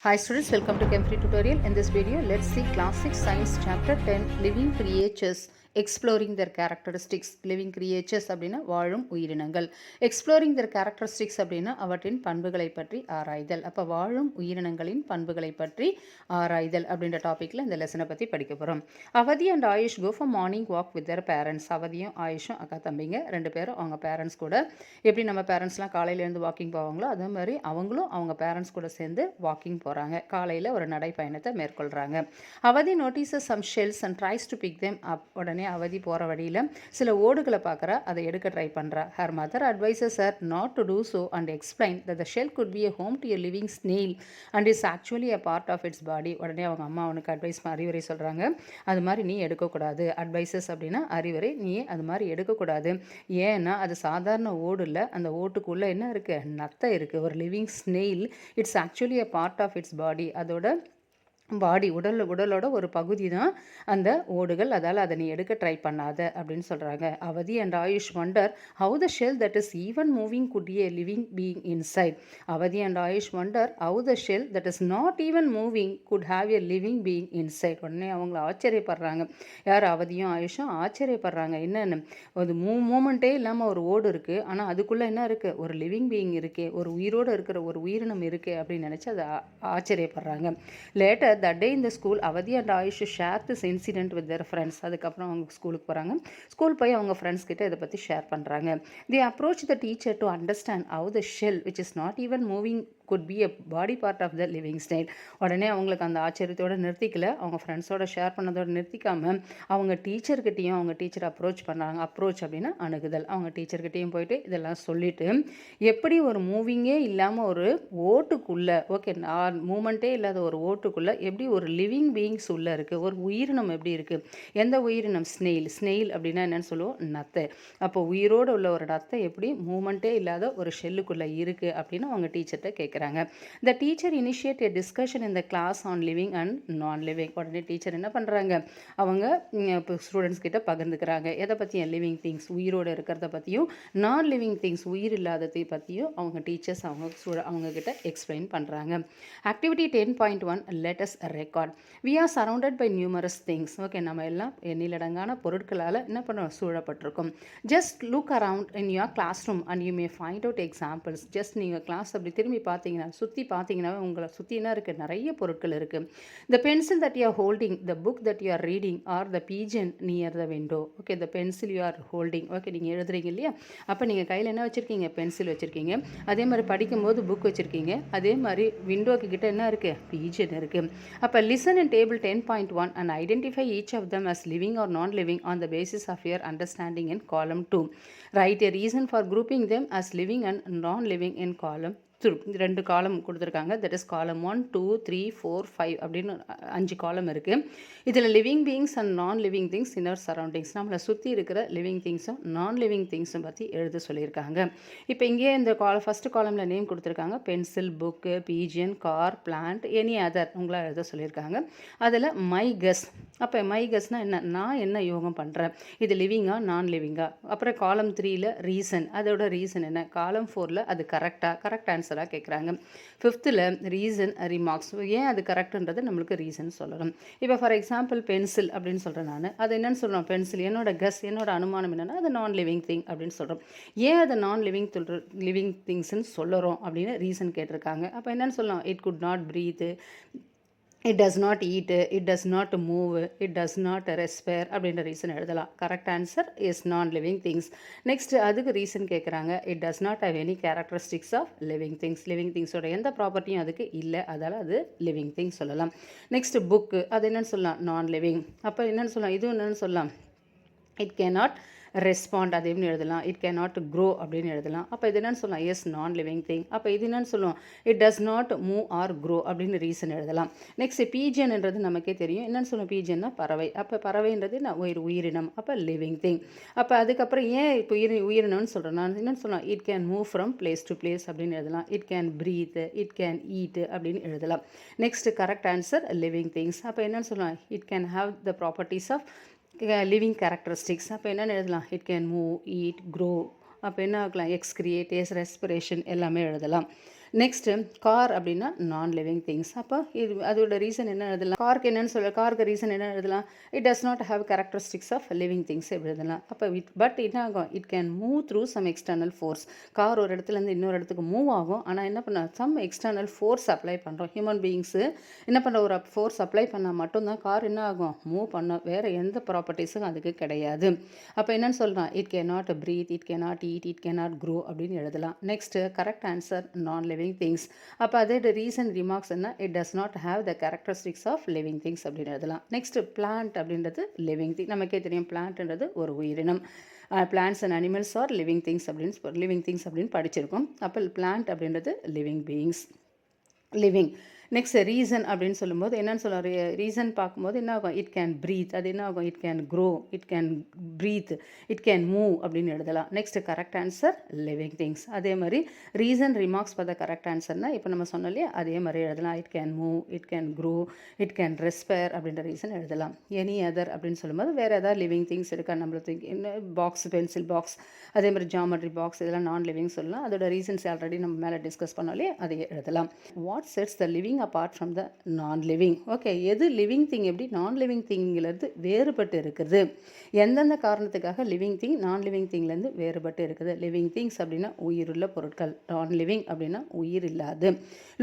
Hi students, welcome to Chemistry tutorial. In this video, let's see Classic Science Chapter 10 Living Creatures Exploring their Characteristics. Living Creatures அப்படின்னா வாழும் உயிரினங்கள். Exploring their Characteristics அப்படின்னா அவற்றின் பண்புகளை பற்றி ஆராய்தல். அப்போ வாழும் உயிரினங்களின் பண்புகளை பற்றி ஆராய்தல் அப்படின்ற டாப்பிக்கில் இந்த லெசனை பற்றி படிக்க போகிறோம். Avadhi and Ayush go for morning walk with their parents. அவதியும் ஆயுஷும் அக்கா தம்பிங்க ரெண்டு பேரும் அவங்க பேரண்ட்ஸ் கூட எப்படி நம்ம பேரண்ட்ஸ்லாம் காலையிலேருந்து வாக்கிங் போவாங்களோ அதே மாதிரி அவங்களும் அவங்க பேரண்ட்ஸ் கூட சேர்ந்து வாக்கிங் போகிறாங்க. காலையில் ஒரு நடைப்பயணத்தை மேற்கொள்கிறாங்க. Avathi notices some shells and tries to pick them up. உடனே அவதி போகிற வழியில் சில ஓடுகளை பார்க்குறா, அதை எடுக்க ட்ரை பண்ணுறா. Her mother advises her not to do so and explain that the shell could be a home to a living snail and is actually a part of its body. உடனே அவங்க அம்மா அவனுக்கு அறிவுரை சொல்கிறாங்க, அது மாதிரி நீ எடுக்கக்கூடாது. அட்வைசஸ் அப்படின்னா அறிவுரை, நீ அது மாதிரி எடுக்கக்கூடாது. ஏன்னா அது சாதாரண ஓடு இல்லை, அந்த ஓட்டுக்குள்ளே என்ன இருக்குது, நத்தை இருக்குது. ஒரு living snail, its actually a part of its body. அதோட பாடி உடலோட ஒரு பகுதி தான் அந்த ஓடுகள், அதால் அதை நீ எடுக்க ட்ரை பண்ணாத அப்படின்னு சொல்கிறாங்க. Avadhi and Ayush wonder how the shell that is even moving could a living being inside. Avadhi and Ayush wonder how the shell that is not even moving could have a living being inside. உடனே அவங்கள ஆச்சரியப்படுறாங்க. யார், அவதியும் ஆயுஷும் ஆச்சரியப்படுறாங்க. என்னென்னு, ஒரு மூமெண்ட்டே இல்லாமல் ஒரு ஓடு இருக்குது, ஆனால் அதுக்குள்ளே என்ன இருக்குது, ஒரு லிவிங் பீயிங் இருக்கே, ஒரு உயிரோடு இருக்கிற ஒரு உயிரினம் இருக்குது அப்படின்னு நினச்சி அதை ஆச்சரியப்படுறாங்க. Later that day in the school, Avadhi and Ayush share this incident with their friends. அதுக்கப்புறம் அவங்க ஸ்கூலுக்கு போகிறாங்க. ஸ்கூல் போய் அவங்க ஃப்ரெண்ட்ஸ் கிட்ட இதை பற்றி ஷேர் பண்ணுறாங்க. they approach the teacher to understand how the shell which is not even moving could be a body part of the living snail. உடனே அவங்களுக்கு அந்த ஆச்சரியத்தோடு நிறுத்திக்கல, அவங்க ஃப்ரெண்ட்ஸோட ஷேர் பண்ணதோடு நிறுத்திக்காமல் அவங்க டீச்சர்கிட்டையும் அவங்க டீச்சர் அப்ரோச் பண்ணுறாங்க. அப்ரோச் அப்படின்னா அணுகுதல். அவங்க டீச்சர்கிட்டையும் போயிட்டு இதெல்லாம் சொல்லிவிட்டு, எப்படி ஒரு மூவிங்கே இல்லாமல் ஒரு ஓட்டுக்குள்ளே, ஓகே மூமெண்ட்டே இல்லாத ஒரு ஓட்டுக்குள்ளே எப்படி ஒரு லிவிங் பீயிங்ஸ் உள்ளே இருக்குது, ஒரு உயிரினம் எப்படி இருக்குது. எந்த உயிரினம், ஸ்னெயில். ஸ்னெயில் அப்படின்னா என்னென்னு சொல்லுவோம், நத்தை. அப்போ உயிரோடு உள்ள ஒரு நத்தை எப்படி மூமெண்ட்டே இல்லாத ஒரு ஷெல்லுக்குள்ளே இருக்குது அப்படின்னு அவங்க டீச்சர்கிட்ட கேட்குறாங்க. The teacher initiate a discussion in the class on living and non-living. உடனே டீச்சர் என்ன பண்ணுறாங்க, அவங்க இப்போ ஸ்டூடெண்ட்ஸ் கிட்ட பகிர்ந்துக்கிறாங்க. எதை பற்றியும், லிவிங் திங்ஸ் உயிரோடு இருக்கிறத பற்றியும், நான் லிவிங் திங்ஸ் உயிர் இல்லாததை பற்றியும் அவங்க டீச்சர்ஸ் அவங்க கிட்ட எக்ஸ்பிளைன் பண்ணுறாங்க. Activity 10.1 let us record. We are surrounded by numerous things. Okay, நம்ம எல்லாம் எண்ணிலடங்கான பொருட்களால் என்ன பண்ணுறோம், சூழப்பட்டிருக்கோம். Just look around in your class room and you may find out examples. Just நீங்கள் கிளாஸ் அப்படி திரும்பி பார்த்தீங்கன்னா, சுற்றி பார்த்தீங்கன்னா உங்களை சுற்றி என்ன இருக்குது, நிறைய பொருட்கள் இருக்குது. த pencil that you are holding, the book that you are reading R the pigeon near the window. Okay, the pencil you are holding. Okay, நீங்கள் எழுதுறீங்க இல்லையா, அப்போ நீங்கள் கையில் என்ன வச்சுருக்கீங்க, பென்சில் வச்சுருக்கீங்க. அதே மாதிரி படிக்கும்போது புக் வச்சுருக்கீங்க. அதே மாதிரி விண்டோக்கு கிட்ட என்ன இருக்குது, பீஜன் இருக்குது. அப்போ listen in table 10.1 and identify each of them as living or non-living on the basis of your understanding in column 2. Write a reason for grouping them as living and non-living in column 2. ரெண்டு காலம் கொடுத்துருக்காங்க. That is காலம் 1, 2, 3, 4, 5 அப்படின்னு 5 காலம் இருக்குது. இதில் living beings and non living things in our surroundings, நம்மளை சுற்றி இருக்கிற லிவிங் திங்ஸும் நான் லிவிங் திங்ஸும் பற்றி எழுத சொல்லியிருக்காங்க. இப்போ இங்கே இந்த ஃபஸ்ட்டு காலமில் நேம் கொடுத்துருக்காங்க, pencil, book, pigeon, car, plant, any other உங்களால் எழுத சொல்லியிருக்காங்க. அதில் மை கெஸ். அப்போ மை கெஸ்னால் என்ன, நான் என்ன யோகம் பண்ணுறேன், இது லிவிங்கா நான் லிவிங்கா. அப்புறம் காலம் 3ல் ரீசன், அதோட ரீசன் என்ன. காலம் 4ல் அது கரெக்ட் ஆன்சராக கேட்குறாங்க. 5th ரீசன் ரிமார்க்ஸ், ஏன் அது கரெக்டுன்றது நம்மளுக்கு ரீசன் சொல்லணும். இப்போ ஃபார் எக்ஸாம்பிள் பென்சில் அப்படின்னு சொல்கிறேன் நான், அது என்னென்னு சொல்கிறோம், பென்சில். என்னோட கெஸ், என்னோட அனுமானம் என்னென்னா அது நான் லிவிங் திங் அப்படின்னு சொல்கிறோம். ஏன் அது நான் லிவிங் திங்ஸ்ன்னு சொல்லுறோம் அப்படின்னு ரீசன் கேட்டிருக்காங்க. அப்போ என்னென்னு சொல்லலாம், it could not breathe, it does not eat, it does not move, it does not respire அப்படின்ற ரீசன் எழுதலாம். Correct answer is non living things. Next அதுக்கு ரீசன் கேட்குறாங்க, it does not have any characteristics of living things. Living திங்ஸோட எந்த ப்ராப்பர்ட்டியும் அதுக்கு இல்லை, அதால் அது லிவிங் திங்ஸ் சொல்லலாம். நெக்ஸ்ட் புக்கு, அது என்னென்னு சொல்லலாம், நான் லிவிங். அப்போ என்னென்னு சொல்லலாம், இதுவும் என்னென்னு சொல்லலாம், இட் கேனாட் ரெஸ்பாண்ட், அது எப்படி எழுதலாம், இட் கேன் நாட் க்ரோ அப்படின்னு எழுதலாம். அப்போ இது என்னென்னு சொல்லலாம், எஸ் நான் லிவிங் திங். அப்போ இது என்னென்னு சொல்லுவோம், it does not move R grow அப்படின்னு ரீசன் எழுதலாம். நெக்ஸ்ட் பீஜன்ன்றது நமக்கே தெரியும், என்னென்னு சொல்லுவோம், பீஜன்னா பறவை. அப்போ பறவைன்றது உயிரினம், அப்போ லிவிங் திங். அப்போ அதுக்கப்புறம் ஏன் இப்போ உயிரினம்னு சொல்கிறேன் நான், என்னென்னு சொல்லலாம், it can move from place to place அப்படின்னு எழுதலாம். It can breathe, it can eat அப்படின்னு எழுதலாம். Next correct answer living things. அப்போ என்னென்னு சொல்லலாம், it can have the properties of living characteristics. அப்போ என்னென்னு எழுதலாம், it can move, eat, grow. அப்போ என்ன ஆகலாம், எக்ஸ்கிரியேட், ரெஸ்பிரேஷன் எல்லாமே எழுதலாம். நெக்ஸ்ட்டு கார் அப்படின்னா நான் லிவிங் திங்ஸ். அப்போ இது அதோட ரீசன் என்ன எழுதலாம்? காருக்கு என்னன்னு சொல்ல காருக்கு ரீசன் என்ன எழுதலாம்? It does not have characteristics of living things எப்படி எழுதலாம்? அப்போ பட் என்ன ஆகும்? It can move through some external force. Car ஒரு இடத்துலேருந்து இன்னொரு இடத்துக்கு மூவ் ஆகும். ஆனால் என்ன பண்ண சம் எக்ஸ்டர்னல் ஃபோர்ஸ் அப்ளை பண்ணுறோம். ஹியூமன் பீயிங்ஸு என்ன பண்ணுற ஒரு ஃபோர்ஸ் அப்ளை பண்ணால் மட்டும்தான் கார் என்ன ஆகும்? மூவ் பண்ண. வேறு எந்த ப்ராப்பர்ட்டிஸும் அதுக்கு கிடையாது. அப்போ என்னன்னு சொல்கிறான்? It can not breathe, it can not eat, it can not grow அப்படின்னு எழுதலாம். Next correct answer non living things. அப்போ அதோட ரீசன் ரிமார்க்ஸ் என்ன? It does not have the characteristics of living things அப்படின்னு எழுதலாம். நெக்ஸ்ட் பிளான்ட் அப்படின்றது living thing. நமக்கே தெரியும் பிளான்ட்ன்றது ஒரு உயிரினம். Plants and animals are living things அப்படின்னு படிச்சிருக்கோம். அப்போ பிளான்ட் அப்படின்றது living beings. Living. Next reason அப்படின்னு சொல்லும்போது என்னன்னு சொல்லுவோம்? ரீசன் பார்க்கும்போது என்ன ஆகும்? It can breathe. அது என்ன ஆகும்? It can grow, it can breathe, it can move அப்படின்னு எழுதலாம். Next correct answer living things. அதே மாதிரி reason remarks for the correct ஆன்சர்னா இப்போ நம்ம சொன்னோம் இல்லையா, அதே மாதிரி எழுதலாம். It can move, it can grow, it can respire அப்படின்ற ரீசன் எழுதலாம். எனி அதர் அப்படின்னு சொல்லும்போது வேறு ஏதாவது லிவிங் திங்ஸ் இருக்கா நம்மளுக்கு? பாக்ஸ், பென்சில் பாக்ஸ், அதே மாதிரி ஜாமெட்ரி பாக்ஸ், இதெல்லாம் நான் லிவிங் சொல்லலாம். அதோட ரீசன்ஸ் ஆல்ரெடி நம்ம மேலே டிஸ்கஸ் பண்ணோம் இல்லையா, அதை எழுதலாம். What sets the living apart from the நான் லிவிங்? ஓகே, எது லிவிங் திங் எப்படி நான் லிவிங் திங்கிலிருந்து வேறுபட்டு இருக்குது? எந்தெந்த காரணத்துக்காக லிவிங் திங் நான் லிவிங் திங்லேருந்து வேறுபட்டு இருக்குது? லிவிங் திங்ஸ் அப்படின்னா உயிருள்ள பொருட்கள், நான் லிவிங் அப்படின்னா உயிர் இல்லாது.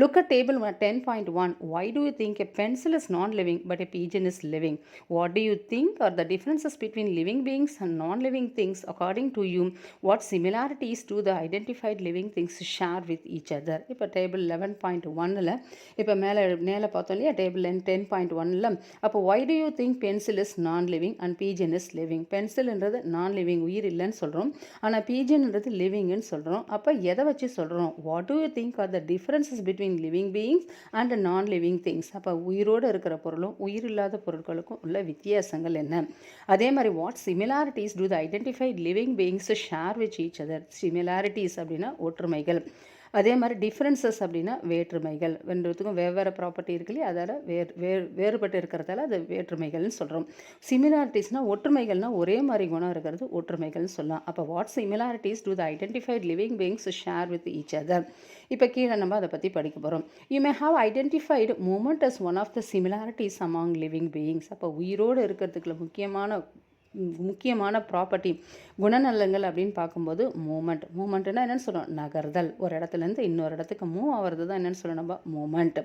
Look at table 10.1. why do you think a pencil is non living but a pigeon is living? What do you think are the differences between living beings and non living things according to you? What similarities do the identified living things share with each other? இப்போ table 11.1ல் இப்போ மேலே பார்த்தோம் இல்லையா, table 10.1ல். அப்போ why do you think pencil is non living and pigeon is living? பென்சில்ன்றது நான் living உயிர் இல்லைன்னு சொல்கிறோம், ஆனால் பீஜன்ன்றது லிவிங்னு சொல்கிறோம். அப்போ எதை வச்சு சொல்கிறோம்? What to you think R the differences between living beings and non living things? அப்போ உயிரோடு இருக்கிற பொருளும் உயிர் இல்லாத பொருட்களுக்கும் உள்ள வித்தியாசங்கள் என்ன? அதே மாதிரி what similarities do the identified living beings share with each other? Similarities அப்படின்னா ஒற்றுமைகள், அதே மாதிரி டிஃப்ரென்சஸ் அப்படின்னா வேற்றுமைகள். ரெண்டுத்துக்கும் வெவ்வேறு ப்ராப்பர்ட்டி இருக்கு இல்லையா, அதால் வேறுபட்டு இருக்கிறதால அது வேற்றுமைகள்னு சொல்கிறோம். சிமிலாரிட்டிஸ்னால் ஒற்றுமைகள்னால் ஒரே மாதிரி குணம் இருக்கிறது ஒற்றுமைகள்னு சொல்லலாம். அப்போ what similarities do the identified living beings share with each other? இப்போ கீழே நம்ம அதை பற்றி படிக்க போகிறோம். You may have identified movement as one of the similarities among living beings. அப்போ உயிரோடு இருக்கிறதுக்குள்ள முக்கியமான ப்ராப்பர்ட்டி குணநலங்கள் அப்படின்னு பார்க்கும்போது மூமெண்ட்னா என்னென்னு சொல்கிறோம்? நகர்தல். ஒரு இடத்துலேருந்து இன்னொரு இடத்துக்கு மூவ் ஆகிறது தான் என்னென்னு சொல்லணும்? நம்ம movement.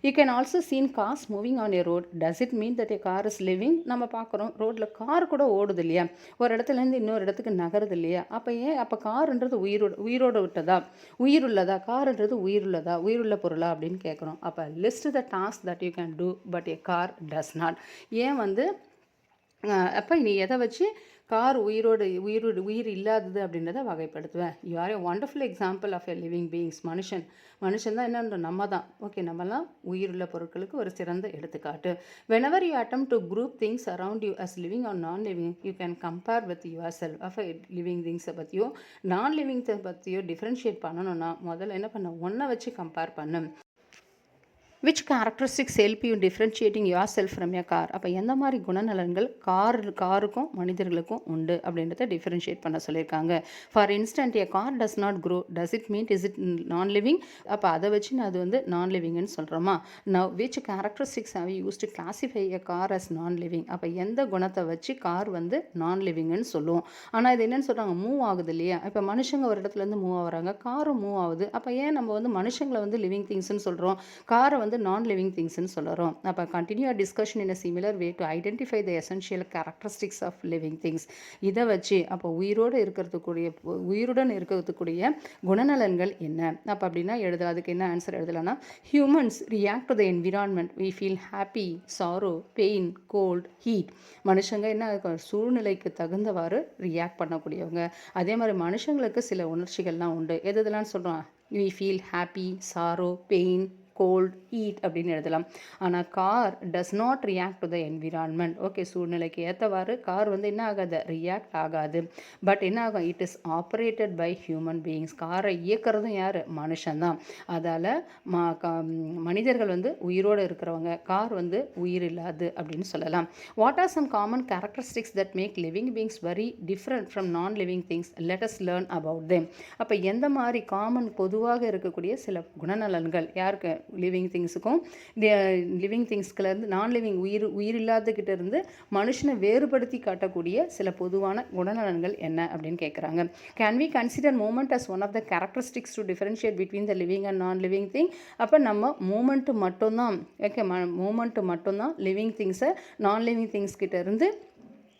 You can also seen cars moving on a road. Does it mean that a car is living? நம்ம பார்க்குறோம் ரோட்டில் கார் கூட ஓடுது இல்லையா, ஒரு இடத்துலேருந்து இன்னொரு இடத்துக்கு நகருது இல்லையா. அப்போ காருன்றது உயிரோடு விட்டதா, உயிருள்ளதா? காருன்றது உயிருள்ள பொருளா அப்படின்னு கேட்குறோம். அப்போ list the task that you can do but a car does not. ஏன் அப்போ நீ எதை வச்சு கார் உயிர் இல்லாதது அப்படின்றத வகைப்படுத்துவேன்? You are a wonderful example of a living beings. மனுஷன் தான் என்னன்ற நம்ம தான். ஓகே, நம்மலாம் உயிருள்ள பொருட்களுக்கு ஒரு சிறந்த எடுத்துக்காட்டு. Whenever you attempt to group things around you as living or non living, you can compare with yourself. Of living திங்ஸை பற்றியோ நான் லிவிங்ஸை பற்றியோ டிஃப்ரென்ஷியேட் பண்ணணும்னா முதல்ல என்ன பண்ண? ஒன்றை வச்சு கம்பேர் பண்ணு. Which characteristics help you differentiating your self from your car? அப்போ எந்த மாதிரி குணநலன்கள் காருக்கும் மனிதர்களுக்கும் உண்டு அப்படின்றத டிஃப்ரென்ஷியேட் பண்ண சொல்லியிருக்காங்க. For instant a car does not grow, does it mean is it non living? அப்போ அதை வச்சு அது நான் லிவிங்னு சொல்கிறோமா? Now which characteristics have use to classify a car as non living? அப்போ எந்த குணத்தை வச்சு கார் நான் லிவிங்னு சொல்லுவோம். ஆனால் இது என்னென்னு சொல்கிறாங்க? மூவ் ஆகுது இல்லையா. இப்போ மனுஷங்க ஒரு இடத்துலேருந்து மூவ் ஆகுறாங்க, காரும் மூவ் ஆகுது. அப்போ ஏன் நம்ம மனுஷங்களை லிவிங் திங்ஸ்ன்னு சொல்கிறோம், காரை நான் லிவிங் திங்ஸ்ன்னு சொல்கிறோம்? அப்போ continue discussion in a similar way to identify the essential characteristics of living things. இதை வச்சு அப்போ உயிருடன் இருக்கிறதுக்கூடிய குணநலன்கள் என்ன? அப்போ அப்படின்னா அதுக்கு என்ன ஆன்சர் எழுதலாம்னா, humans react to the environment. We feel happy, sorrow, pain, cold, heat. மனுஷங்க என்ன சூழ்நிலைக்கு தகுந்தவாறு ரியாக்ட் பண்ணக்கூடியவங்க. அதே மாதிரி மனுஷங்களுக்கு சில உணர்ச்சிகள்லாம் உண்டு. எதெல்லாம் சொல்கிறோம்? we feel happy, sorrow, pain, cold, heat அப்படின்னு எழுதலாம். ஆனால் car does not react to the environment. Okay, சூழ்நிலைக்கு ஏற்றவாறு கார் வந்து என்ன ஆகாது, ரியாக்ட் ஆகாது. பட் என்ன ஆகும், it is operated by human beings. காரை இயக்கிறதும் யார், மனுஷன்தான். அதால் மனிதர்கள் வந்து உயிரோடு இருக்கிறவங்க, கார் வந்து உயிர் இல்லாது அப்படின்னு சொல்லலாம். What are some common characteristics that make living beings very different from non living things, let us learn about them. அப்போ எந்த மாதிரி காமன் பொதுவாக இருக்கக்கூடிய சில குணநலன்கள் யாருக்கு, லிவிங் திங்ஸுக்கும் லிவிங் திங்ஸ்கிலேருந்து நான் லிவிங் உயிர் இல்லாதக்கிட்ட இருந்து மனுஷனை வேறுபடுத்தி காட்டக்கூடிய சில பொதுவான குணநலன்கள் என்ன அப்படின்னு கேட்குறாங்க. Can we consider movement as one of the characteristics to differentiate between the living and non living thing. அப்போ நம்ம மூமெண்ட்டு மட்டும்தான், ஓகே, மூமெண்ட்டு மட்டும்தான் லிவிங் திங்ஸை நான் லிவிங் திங்ஸ் கிட்ட இருந்து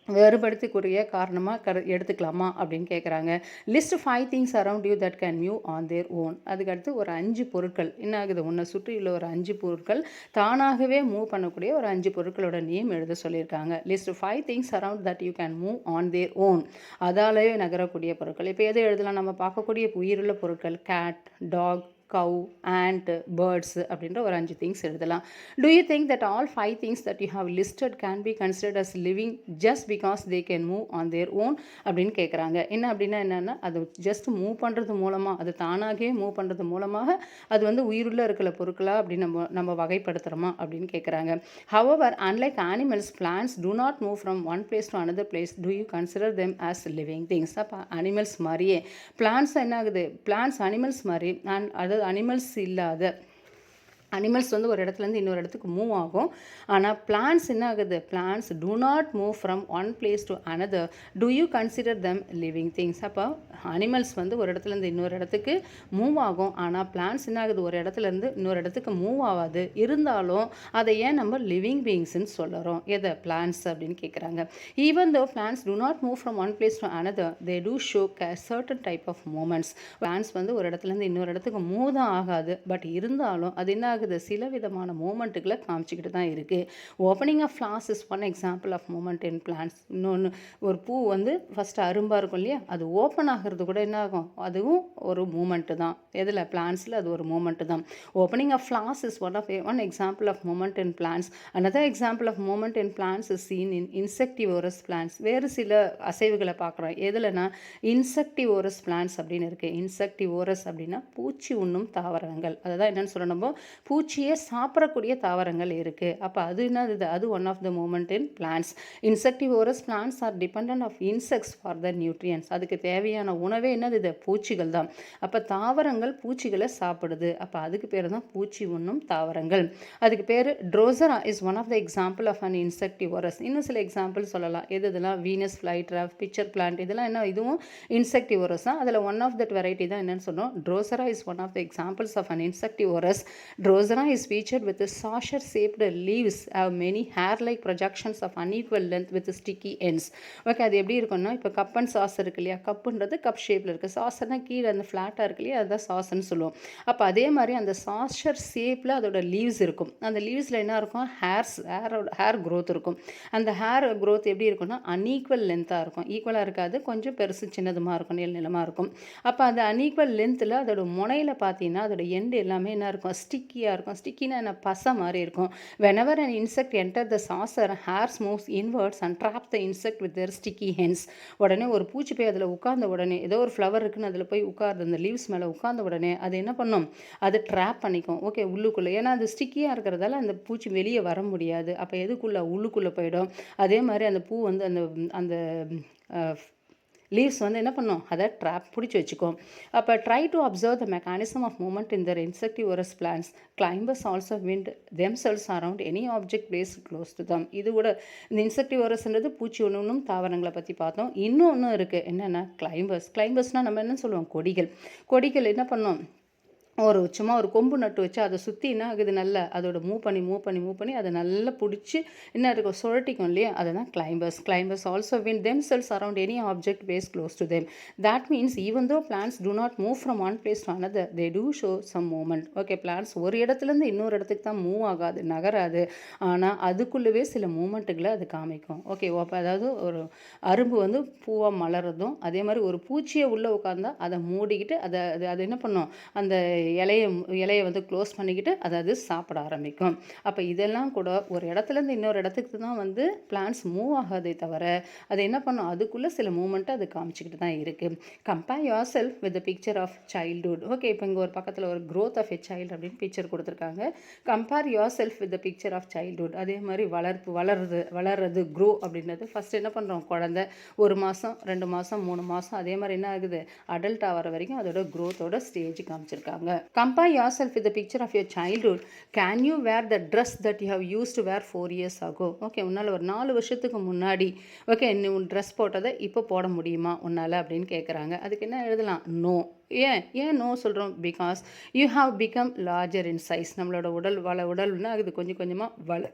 வேறுபடுத்திக்கூடிய காரணமாக எடுத்துக்கலாமா அப்படின்னு கேட்குறாங்க. List 5 things around you that can move on their own. அதுக்கடுத்து ஒரு 5 பொருட்கள் என்ன ஆகுது, உன்னை சுற்றியுள்ள ஒரு 5 பொருட்கள் தானாகவே மூவ் பண்ணக்கூடிய ஒரு 5 பொருட்களோட நேம் எழுத சொல்லியிருக்காங்க. List 5 things around that you can move on their own. அதாலேயே நகரக்கூடிய பொருட்கள். இப்போ எது எழுதலாம், நம்ம பார்க்கக்கூடிய உயிருள்ள பொருட்கள் cat, dog, cow, ant, birds அப்படின்ற ஒரு 5 திங்ஸ் எழுதலாம். Do you think that all 5 things that you have listed can be considered as living just because they can move on their own அப்படின்னு கேட்குறாங்க. என்ன அப்படின்னா என்னென்னா, அது ஜஸ்ட் மூவ் பண்ணுறது மூலமாக, அது தானாகவே மூவ் பண்ணுறது மூலமாக அது வந்து உயிருள்ள இருக்கிற பொருட்களாக அப்படின்னு நம்ம வகைப்படுத்துகிறோமா அப்படின்னு கேட்குறாங்க. However, unlike animals, plants do not move from one place to another place. Do you consider them as living things? அப்போ அனிமல்ஸ் மாதிரியே பிளான்ஸ் என்ன ஆகுது, பிளான்ஸ் அனிமல்ஸ் மாதிரி அதாவது அனிமல்ஸ் இல்லாத அனிமல்ஸ் வந்து ஒரு இடத்துலேருந்து இன்னொரு இடத்துக்கு மூவ் ஆகும். ஆனால் பிளான்ஸ் என்ன ஆகுது, plants do not move from one place to another. Do you consider them living things? அப்போ அனிமல்ஸ் வந்து ஒரு இடத்துலேருந்து இன்னொரு இடத்துக்கு மூவ் ஆகும். ஆனால் பிளான்ஸ் என்ன ஆகுது, ஒரு இடத்துலேருந்து இன்னொரு இடத்துக்கு மூவ் ஆகாது. இருந்தாலும் அதை ஏன் நம்ம லிவிங் பீயிங்ஸ்ன்னு சொல்லுறோம், எதை, பிளான்ஸ் அப்படின்னு கேட்குறாங்க. Even though plants do not move from one place to another, they do show certain type of movements. Plants வந்து ஒரு இடத்துலேருந்து இன்னொரு இடத்துக்கு மூவ் தான் ஆகாது. பட் இருந்தாலும் அது என்ன ஆகுது, சில விதமான மூமெண்ட்டுகளை காமிச்சிக்கிட்டு தான் இருக்குது. Opening of flowers is one example of movement in plants. இன்னொன்று, ஒரு பூ வந்து ஃபஸ்ட்டு அரும்பாக இருக்கும் இல்லையா, அது ஓப்பன் ஆகிறது கூட என்ன ஆகும், அதுவும் ஒரு மூமெண்ட்டு தான். எதில், பிளான்ஸில் அது ஒரு மூமெண்ட்டு தான். Opening of flowers is one example of movement in plants. Another example of movement in plants is seen in insectivorous plants. வேறு சில அசைவுகளை பார்க்குறோம். எதுலனா இன்செக்டிவோரஸ் பிளான்ஸ் அப்படின்னு இருக்குது. இன்செக்டிவோரஸ் அப்படின்னா பூச்சி உண்ணும் தாவரங்கள். அதை தான் என்னென்னு சொல்லணும், பூச்சியை சாப்பிடக்கூடிய தாவரங்கள் இருக்குது. அப்போ அது என்னது, அது one of the movement in plants. Insectivorous plants are depend of insects for the nutrients. அதுக்கு தேவையான உணவே என்னது, இது பூச்சிகள் தான். அப்போ தாவரங்கள் பூச்சிகளை சாப்பிடுது. அப்போ அதுக்கு பேர் தான் பூச்சி உண்ணும் தாவரங்கள். அதுக்கு பேர் Drosera is one of the example of an insectivorous. இன்னும் சில எக்ஸாம்பிள் சொல்லலாம். இதெல்லாம் வீனஸ் ஃப்ளைட்ராஃப், பிக்சர் பிளான்ட், இதெல்லாம் என்ன, இதுவும் இன்செக்டிவோரஸ் தான். அதில் ஒன் ஆஃப் தட் வெரைட்டி தான் என்னன்னு சொன்னோம், Drosera is one of the examples of an insectivorous. Drosera is featured with the saucer-shaped leaves, have many hair-like projections of unequal length with sticky ends. Okay, அது எப்படி இருக்கும்னா, இப்போ cup and sauce இருக்கு இல்லையா, கப்புன்றது cup ஷேப்பில் இருக்குது, சாஸர்னா கீழே அந்த ஃப்ளாட்டாக இருக்கு இல்லையா, அதுதான் சாஸ்ன்னு சொல்லுவோம். அப்போ அதே மாதிரி அந்த சாஷர் ஷேப்பில் அதோட லீவ்ஸ் இருக்கும். அந்த லீவ்ஸில் என்ன இருக்கும், ஹேர் க்ரோத் இருக்கும். அந்த ஹேர் க்ரோத் எப்படி இருக்கும்னா அன்ஈக்குவல் லென்த்தாக இருக்கும். ஈக்குவலாக இருக்காது, கொஞ்சம் பெருசு சின்னதுமாக இருக்கும், நீளமாக இருக்கும். அப்போ அந்த அன்ஈக்குவல் லென்த்தில் அதோட முனையில் பார்த்தீங்கன்னா அதோட எண்டு எல்லாமே என்ன இருக்கும், ஸ்டிக்கியாக இருக்கும். ஸ்டிக்கினா என்ன, பசை மாதிரி இருக்கும். whenever an insect enter the saucer, hairs moves inwards and trap the insect with their sticky ends. உடனே ஒரு பூச்சி போய் அதில் உட்கார்ந்த உடனே, ஏதோ ஒரு ஃப்ளவர் இருக்குன்னு அதில் போய் உட்கார்ந்து அந்த லீவ்ஸ் மேலே உட்கார்ந்த உடனே அது என்ன பண்ணும், அது ட்ராப் பண்ணிக்கும். ஓகே, உள்ளுக்குள்ளே. ஏன்னா அது ஸ்டிக்கியாக இருக்கிறதால அந்த பூச்சி வெளியே வர முடியாது. அப்போ எதுக்குள்ளே, உள்ளுக்குள்ளே போயிடும். அதே மாதிரி அந்த பூ வந்து அந்த அந்த லீவ்ஸ் வந்து என்ன பண்ணும், அதை ட்ராப் பிடிச்சி வச்சுக்கும். அப்போ try to observe the mechanism of movement in their insectivorous plants. Climbers also wind themselves around any object place close to them. இது கூட இந்த இன்செக்டிவோரஸ்ன்றது பூச்சி ஒன்றும் தாவரங்களை பற்றி பார்த்தோம். இன்னொன்று இருக்குது, என்னென்னா கிளைம்பர்ஸ்னால் நம்ம என்ன சொல்லுவோம், கொடிகள் என்ன பண்ணோம், சும்மா ஒரு கொம்பு நட்டு வச்சு அதை சுற்றி என்ன ஆகுது, நல்லா அதோட மூவ் பண்ணி அதை நல்லா பிடிச்சி என்ன இருக்கும், சுழட்டிக்கும் இல்லையா, அதை தான் climbers also wind themselves around any object base close to them. That means even though plants do not move from one place to another, they do show some movement. Okay, plants ஒரு இடத்துலேருந்து இன்னொரு இடத்துக்கு தான் move ஆகாது, நகராது. ஆனால் அதுக்குள்ளவே சில மூமெண்ட்டுகளை அது காமிக்கும். ஓகே, அப்போ அதாவது ஒரு அரும்பு வந்து பூவாக மலர்றதும், அதே மாதிரி ஒரு பூச்சியை உள்ளே உட்காந்தா அதை மூடிக்கிட்டு அதை என்ன பண்ணும், அந்த இலையை வந்து க்ளோஸ் பண்ணிக்கிட்டு அதாவது சாப்பிட ஆரம்பிக்கும். அப்போ இதெல்லாம் கூட ஒரு இடத்துலேருந்து இன்னொரு இடத்துக்கு தான் வந்து பிளான்ஸ் மூவ் ஆகாதே தவிர அது என்ன பண்ணும், அதுக்குள்ளே சில மூமெண்ட்டை அது காமிச்சிக்கிட்டு தான் இருக்குது. Compare yourself with the picture of childhood. Okay, இப்போ இங்கே ஒரு பக்கத்தில் ஒரு க்ரோத் ஆஃப் எ சைல்டு அப்படின்னு பிக்சர் கொடுத்துருக்காங்க. Compare yourself with the picture of childhood. அதே மாதிரி வளர்றது க்ரோ அப்படின்றது ஃபஸ்ட் என்ன பண்ணுறோம், குழந்தை 1 மாதம் 2 மாதம் 3 மாதம் அதே மாதிரி என்ன ஆகுது, அடல்ட் ஆகிற வரைக்கும் அதோட க்ரோத்தோட ஸ்டேஜ் காமிச்சிருக்காங்க. Compare yourself with the picture of your childhood. Can you wear the dress that you have used wear 4 years ago. Okay, உன்னால் ஒரு 4 வருஷத்துக்கு முன்னாடி ஓகே நீ உன் ட்ரெஸ் போட்டதை இப்போ போட முடியுமா உன்னால் அப்படின்னு கேட்குறாங்க. அதுக்கு என்ன எழுதலாம், நோ. ஏன் நோ சொல்கிறோம், because you have become larger in size. நம்மளோட உடல்னா அது கொஞ்சம் கொஞ்சமாக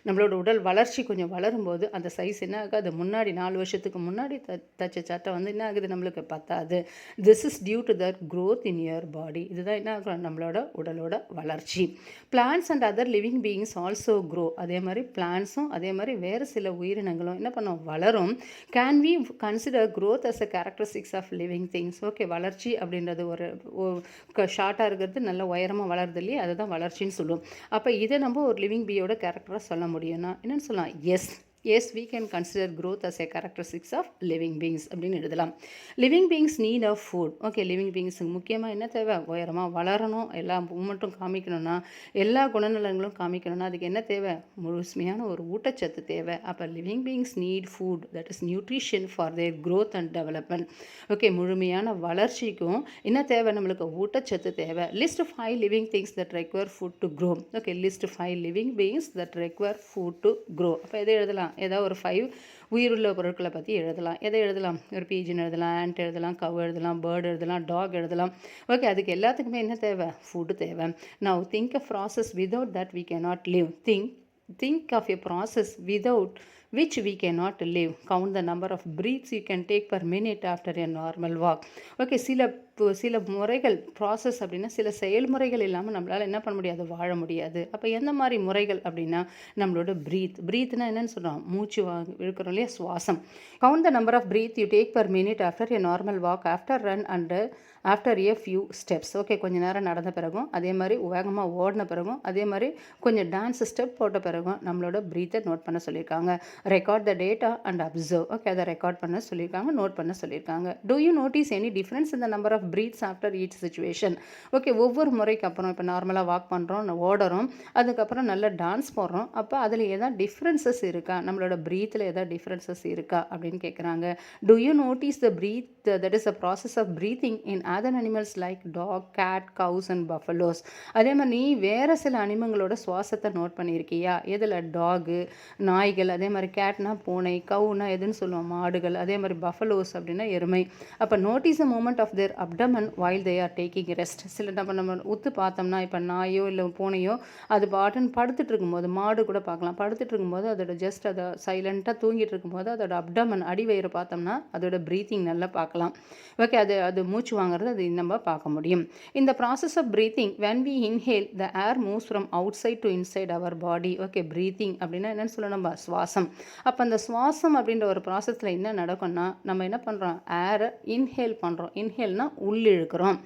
நம்மளோட உடல் வளர்ச்சி கொஞ்சம் வளரும்போது அந்த சைஸ் என்ன ஆகாது, முன்னாடி 4 வருஷத்துக்கு முன்னாடி தச்ச சட்டை வந்து என்ன ஆகுது, நம்மளுக்கு பத்தாது. This is due to that growth in your body. இதுதான் என்ன ஆகும், நம்மளோட உடலோட வளர்ச்சி. Plants and other living beings also grow. அதே மாதிரி பிளான்ஸும் அதே மாதிரி வேறு சில உயிரினங்களும் என்ன பண்ணும், வளரும். Can we consider growth as a characteristics of living things. Okay, வளர்ச்சி அப்படின்றது ஒரு ஷார்ட்டாக இருக்கிறது நல்ல உயரமாக வளருது இல்லையா, அதுதான் வளர்ச்சின்னு சொல்லுவோம். அப்போ இதை நம்ம ஒரு லிவிங் பீயோட கேரக்டராக சொல்ல முடியும்னா என்னென்னு சொல்லலாம், S we can consider growth as a characteristics of living beings அப்படின்னு எழுதலாம். Living beings need of food. Okay, living பீயிங்ஸுக்கு முக்கியமாக என்ன தேவை, உயரமாக வளரணும், எல்லா மூமெண்ட்டும் காமிக்கணும்னா, எல்லா குணநலங்களும் காமிக்கணும்னா அதுக்கு என்ன தேவை, முழுமையான ஒரு ஊட்டச்சத்து தேவை. அப்போ living beings NEET food, that is nutrition for their growth and development. Okay, முழுமையான வளர்ச்சிக்கும் என்ன தேவை, நம்மளுக்கு ஊட்டச்சத்து தேவை. List 5 living things that require food to grow. Okay, list 5 living beings that require food to grow. அப்போ எதை எழுதலாம், ஏதாவது ஒரு 5 உயிருள்ள பொருட்களை பற்றி எழுதலாம். எதை எழுதலாம், ஒரு பீஜன் எழுதலாம், ஆண்ட் எழுதலாம், கவ் எழுதலாம், பேர்டு எழுதலாம், டாக் எழுதலாம். ஓகே, அதுக்கு எல்லாத்துக்குமே என்ன தேவை, ஃபுட்டு தேவை. Now think a process without that we cannot live. Think of a process without which we cannot live. Count the number of breaths you can take per minute after a normal walk. Okay, சில முறைகள், process அப்படின்னா சில செயல்முறைகள் இல்லாமல் நம்மளால் என்ன பண்ண முடியாது, வாழ முடியாது. அப்போ எந்த மாதிரி முறைகள் அப்படின்னா நம்மளோட ப்ரீத்னா என்னன்னு சொல்கிறோம், மூச்சு இழுக்கிறோம் இல்லையா, சுவாசம். Count the number of breath you take per minute after a normal walk, after run and after a few steps. Okay, கொஞ்சம் நேரம் நடந்த பிறகும் அதே மாதிரி வேகமாக ஓடின பிறகும் அதே மாதிரி கொஞ்சம் டான்ஸ் ஸ்டெப் போட்ட பிறகும் நம்மளோட ப்ரீத்தை நோட் பண்ண சொல்லியிருக்காங்க. Record the data and observe. Okay, அதை ரெக்கார்ட் பண்ண சொல்லியிருக்காங்க, நோட் பண்ண சொல்லியிருக்காங்க. Do you notice any difference in the number of breaths after each situation. Okay, ஒவ்வொரு முறைக்கு அப்புறம் இப்போ நார்மலாக வாக் பண்ணுறோம், ஓடுறோம், அதுக்கப்புறம் நல்லா டான்ஸ் போடுறோம், அப்போ அதில் எதாவது டிஃப்ரென்சஸ் இருக்கா, நம்மளோட ப்ரீத்தில் எதாவது டிஃப்ரென்சஸ் இருக்கா அப்படின்னு கேட்குறாங்க. Do you notice the breath that is a process of breathing in other animals like dog, cat, cows and buffaloes. அதே மாதிரி நீ வேறு சில அனிமங்களோட சுவாசத்தை நோட் பண்ணியிருக்கியா, எதில், டாகு, நாய்கள், அதே மாதிரி கேட்னா பூனை, கவுனா எதுன்னு சொல்லுவோம், மாடுகள், அதே மாதிரி பஃபலோஸ் அப்படின்னா எருமை. அப்போ notice a movement of their abdomen while they are taking rest. சில நம்ம உத்து பார்த்தோம்னா இப்போ நாயோ இல்லை பூனையோ அது பாட்டுன்னு படுத்துட்டு இருக்கும்போது, மாடு கூட பார்க்கலாம், படுத்துட்டு இருக்கும்போது அதோட ஜஸ்ட் அதை சைலண்ட்டாக தூங்கிட்டு இருக்கும்போது அதோட அப்டமன் அடிவயிறு பார்த்தோம்னா அதோட ப்ரீத்திங் நல்லா பார்க்கலாம். ஓகே, அது மூச்சு வாங்குறது அது நம்ம பார்க்க முடியும். இந்த process of breathing when we inhale the air moves from outside to inside our body. Okay, breathing அப்படின்னா என்னன்னு சொல்லணும், நம்ம சுவாசம். அப்போ அந்த சுவாசம் அப்படின்ற ஒரு ப்ராசஸில் என்ன நடக்கும்னா நம்ம என்ன பண்ணுறோம், ஏரை இன்ஹேல் பண்ணுறோம். இன்ஹேல்னா உள்ளிழுக்கிறோம்.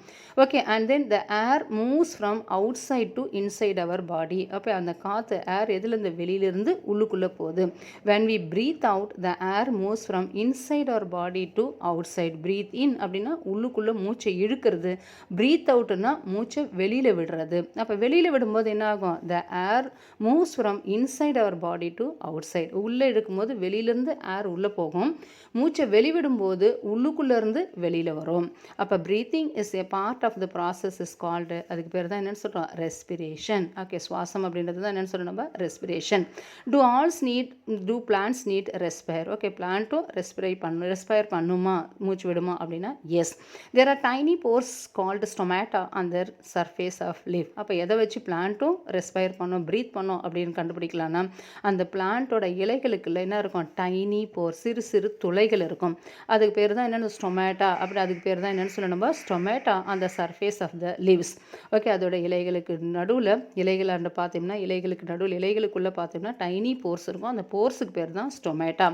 Okay, and then the air moves from outside to inside our body. அப்போ அந்த காற்று ஏர் எதுலேருந்து, வெளியிலிருந்து உள்ளுக்குள்ளே போகுது. when we breathe out the air moves from inside our body to outside. breathe in அப்படின்னா உள்ளுக்குள்ளே மூச்சை இழுக்கிறது, breathe outனா மூச்சை வெளியில் விடுறது. அப்போ வெளியில் விடும்போது என்ன ஆகும், the air moves from inside our body to outside. உள்ளே இழுக்கும்போது வெளியிலேருந்து ஏர் உள்ளே போகும், மூச்சை வெளிவிடும்போது உள்ளுக்குள்ளேருந்து வெளியில் வரும். அப்போ breathing is a part of the process is called, அதுக்கு பேர் தான் என்னென்னு சொல்கிறோம், ரெஸ்பிரேஷன். ஓகே, சுவாசம் அப்படின்றது தான் என்னென்னு சொல்கிறோம் நம்ம, respiration. Do plants need respire. Okay, பிளான்ட்டும் ரெஸ்பயர் பண்ணுமா, மூச்சு விடுமா அப்படின்னா yes. There are tiny pores called stomata on the surface of leave. அப்போ எதை வச்சு பிளான்ட்டும் ரெஸ்பயர் பண்ணோம், ப்ரீத் பண்ணோம் அப்படின்னு கண்டுபிடிக்கலாம்னா அந்த பிளான்ட்டோட இலைகள் இலைகளுக்குள்ள என்ன இருக்கும், டைனி போர், சிறு சிறு துளைகள் இருக்கும். அதுக்கு பேர் தான் என்னென்னு ஸ்டொமேட்டா. அப்படி அதுக்கு பேர் தான் என்னென்னு சொல்லணும், நம்ம stomata on the surface of the leaves. Okay, அதோட இலைகளுக்கு நடுவில், இலைகளாண்ட பார்த்தோம்னா இலைகளுக்கு நடுவில் இலைகளுக்குள்ளே பார்த்தோம்னா டைனி போர்ஸ் இருக்கும். அந்த போர்ஸுக்கு பேர் தான் stomata.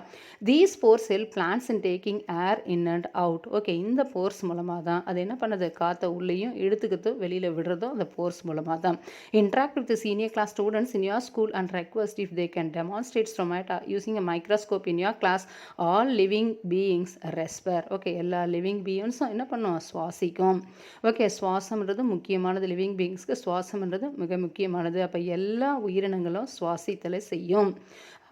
These force help plants in taking air in and out. Okay, இந்த போர்ஸ் மூலமாக தான் அது என்ன பண்ணுது, காற்றை உள்ளேயும் எடுத்துக்கிட்டு வெளியில் விடுறதும் அந்த போர்ஸ் மூலமாக தான். Interact with the senior class students in your school and request if they can demonstrate stomata using a microscope in your class. All living beings respire. Okay, எல்லா லிவிங் பீயிங்ஸும் என்ன பண்ணும், சுவாசிக்கும். ஓகே, சுவாசம்ன்றது முக்கியமானது. லிவிங் பீயிங்ஸ்க்கு சுவாசம்ன்றது மிக முக்கியமானது. அப்போ எல்லா உயிரினங்களும் சுவாசித்தலை செய்யும்.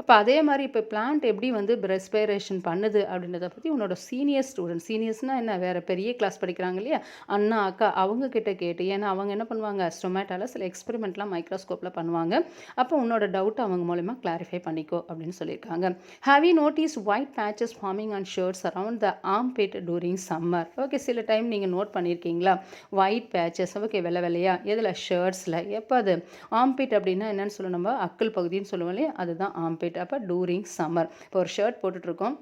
அப்போ அதே மாதிரி இப்போ பிளான்ட் எப்படி வந்து ரெஸ்பிரேஷன் பண்ணுது அப்படின்றத பற்றி உன்னோட சீனியர் ஸ்டூடெண்ட், சீனியர்ஸ்னால் என்ன, வேறு பெரிய கிளாஸ் படிக்கிறாங்க இல்லையா, அண்ணா அக்கா, அவங்க கிட்ட கேட்டு, ஏன்னா அவங்க என்ன பண்ணுவாங்க, ஸ்டொமேட்டாவில் சில எக்ஸ்பெரிமெண்ட்லாம் மைக்ரோஸ்கோப்பில் பண்ணுவாங்க. அப்போ உன்னோட டவுட் அவங்க மூலமா கிளாரிஃபை பண்ணிக்கோ அப்படின்னு சொல்லியிருக்காங்க. Have you notice white patches forming on shirts around the armpit during summer. Okay, சில டைம் நீங்கள் நோட் பண்ணியிருக்கீங்களா, ஒயிட் பேச்சஸ், ஓகே, வெள்ளை வெள்ளையா, எதில், ஷர்ட்ஸில். எப்போ அது, ஆர்ம்பிட் அப்படின்னா என்னன்னு சொல்லுவோம், நம்ம அக்கல் பகுதின்னு சொல்லுவோம் இல்லையா, அதுதான் ஆர்ம்பிட். அப்போ டூரிங் சம்மர். இப்போ ஒரு ஷர்ட் போட்டுட்ருக்கோம்,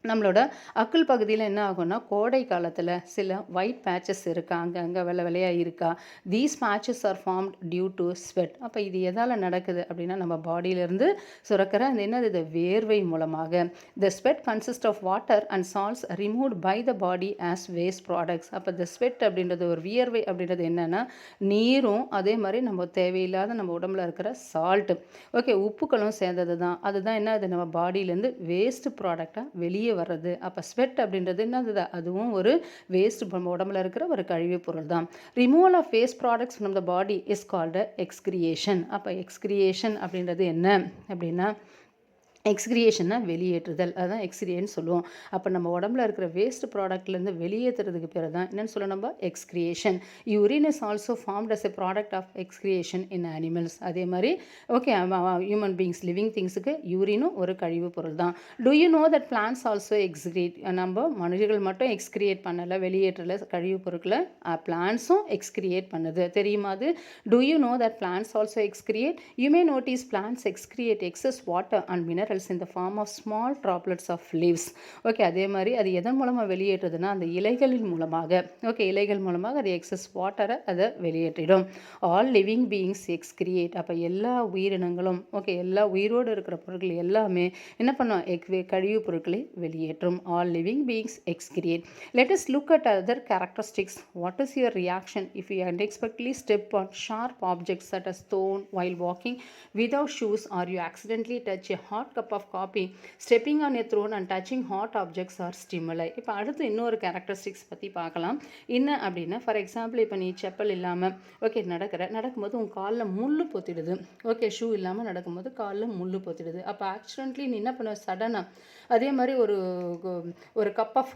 நம்மளோட அக்குள் பகுதியில் என்ன ஆகும்னா, கோடை காலத்தில் சில ஒயிட் பேச்சஸ் இருக்கா, அங்கே வெள்ளை வெள்ளையாக இருக்கா. These patches are formed due to sweat. அப்போ இது எதால் நடக்குது அப்படின்னா, நம்ம பாடியிலேருந்து சுரக்கிற அந்த என்னது, இது வேர்வை மூலமாக. The sweat consist of water and salts removed by the body as waste products. அப்போ த ஸ்வெட் அப்படின்றது, ஒரு வியர்வை அப்படின்றது என்னென்னா நீரும், அதே மாதிரி நம்ம தேவையில்லாத நம்ம உடம்புல இருக்கிற சால்ட்டு, ஓகே, உப்புக்களும் சேர்ந்தது தான். அதுதான் என்ன, அது நம்ம பாடியிலேருந்து வேஸ்ட் ப்ராடக்டாக வெளியே வர்றது. அப்போ ஸ்வெட் அப்படின்றது என்னது, அதுவும் ஒரு வேஸ்ட், உடம்புல இருக்கிற ஒரு கழிவு பொருள் தான். Removal of waste products from the body is called excretion. அப்போ எக்ஸ்கிரியேஷன் அப்படின்றது என்ன அப்படின்னா, எக்ஸ்கிரியேஷன்னா வெளியேற்றுதல், அதுதான் எக்ஸ்கிரியேன்னு சொல்லுவோம். அப்போ நம்ம உடம்புல இருக்கிற வேஸ்ட் ப்ராடக்ட்லேருந்து வெளியேற்றுறதுக்கு பேர் தான் என்னென்னு சொல்ல, நம்ம excretion. Urine is also formed as a product of excretion in animals. அதே மாதிரி ஓகே, ஹியூமன் பீங்ஸ், லிவிங் திங்ஸுக்கு யூரினும் ஒரு கழிவு பொருள் தான். Do you know that plants also excrete. நம்ம மனிதர்கள் மட்டும் எக்ஸ்கிரியேட் பண்ணலை, வெளியேற்றலை கழிவு பொருட்களை, பிளான்ட்ஸும் எக்ஸ்கிரியேட் பண்ணுது, தெரியுமா அது? Do you know that plants also excrete. You may notice plants excrete excess water and mineral in the form of small droplets of leaves. Okay, அதே மாதிரி அது எதன் மூலமாக வெளியேற்றுதுன்னா, அந்த இலைகளின் மூலமாக. ஓகே, இலைகள் மூலமாக அது எக்ஸஸ் வாட்டரை அதை வெளியேற்றிடும். All living beings excrete. அப்போ எல்லா உயிரினங்களும், ஓகே, எல்லா உயிரோடு இருக்கிற பொருட்கள் எல்லாமே என்ன பண்ணும், கழிவு பொருட்களை வெளியேற்றும். All living beings excrete. Let us look at other characteristics. What is your reaction if you unexpectedly step on sharp objects such as stone while walking without shoes, or you accidentally touch a hot cup of coffee? Stepping on a throne and touching hot objects are stimuli. இப்போ அடுத்து இன்னொரு characteristics பற்றி பார்க்கலாம். என்ன அப்படின்னா, for example, இப்போ நீ செப்பல் இல்லாமல் ஓகே நடக்கும்போது உன் காலில் முள்ளு பொத்திடுது. ஓகே, ஷூ இல்லாமல் நடக்கும்போது காலில் முள்ளு பொத்திடுது. அப்போ ஆக்சிடென்ட்லி நீ என்ன பண்ண, சடனாக அதே மாதிரி ஒரு கப் ஆஃப்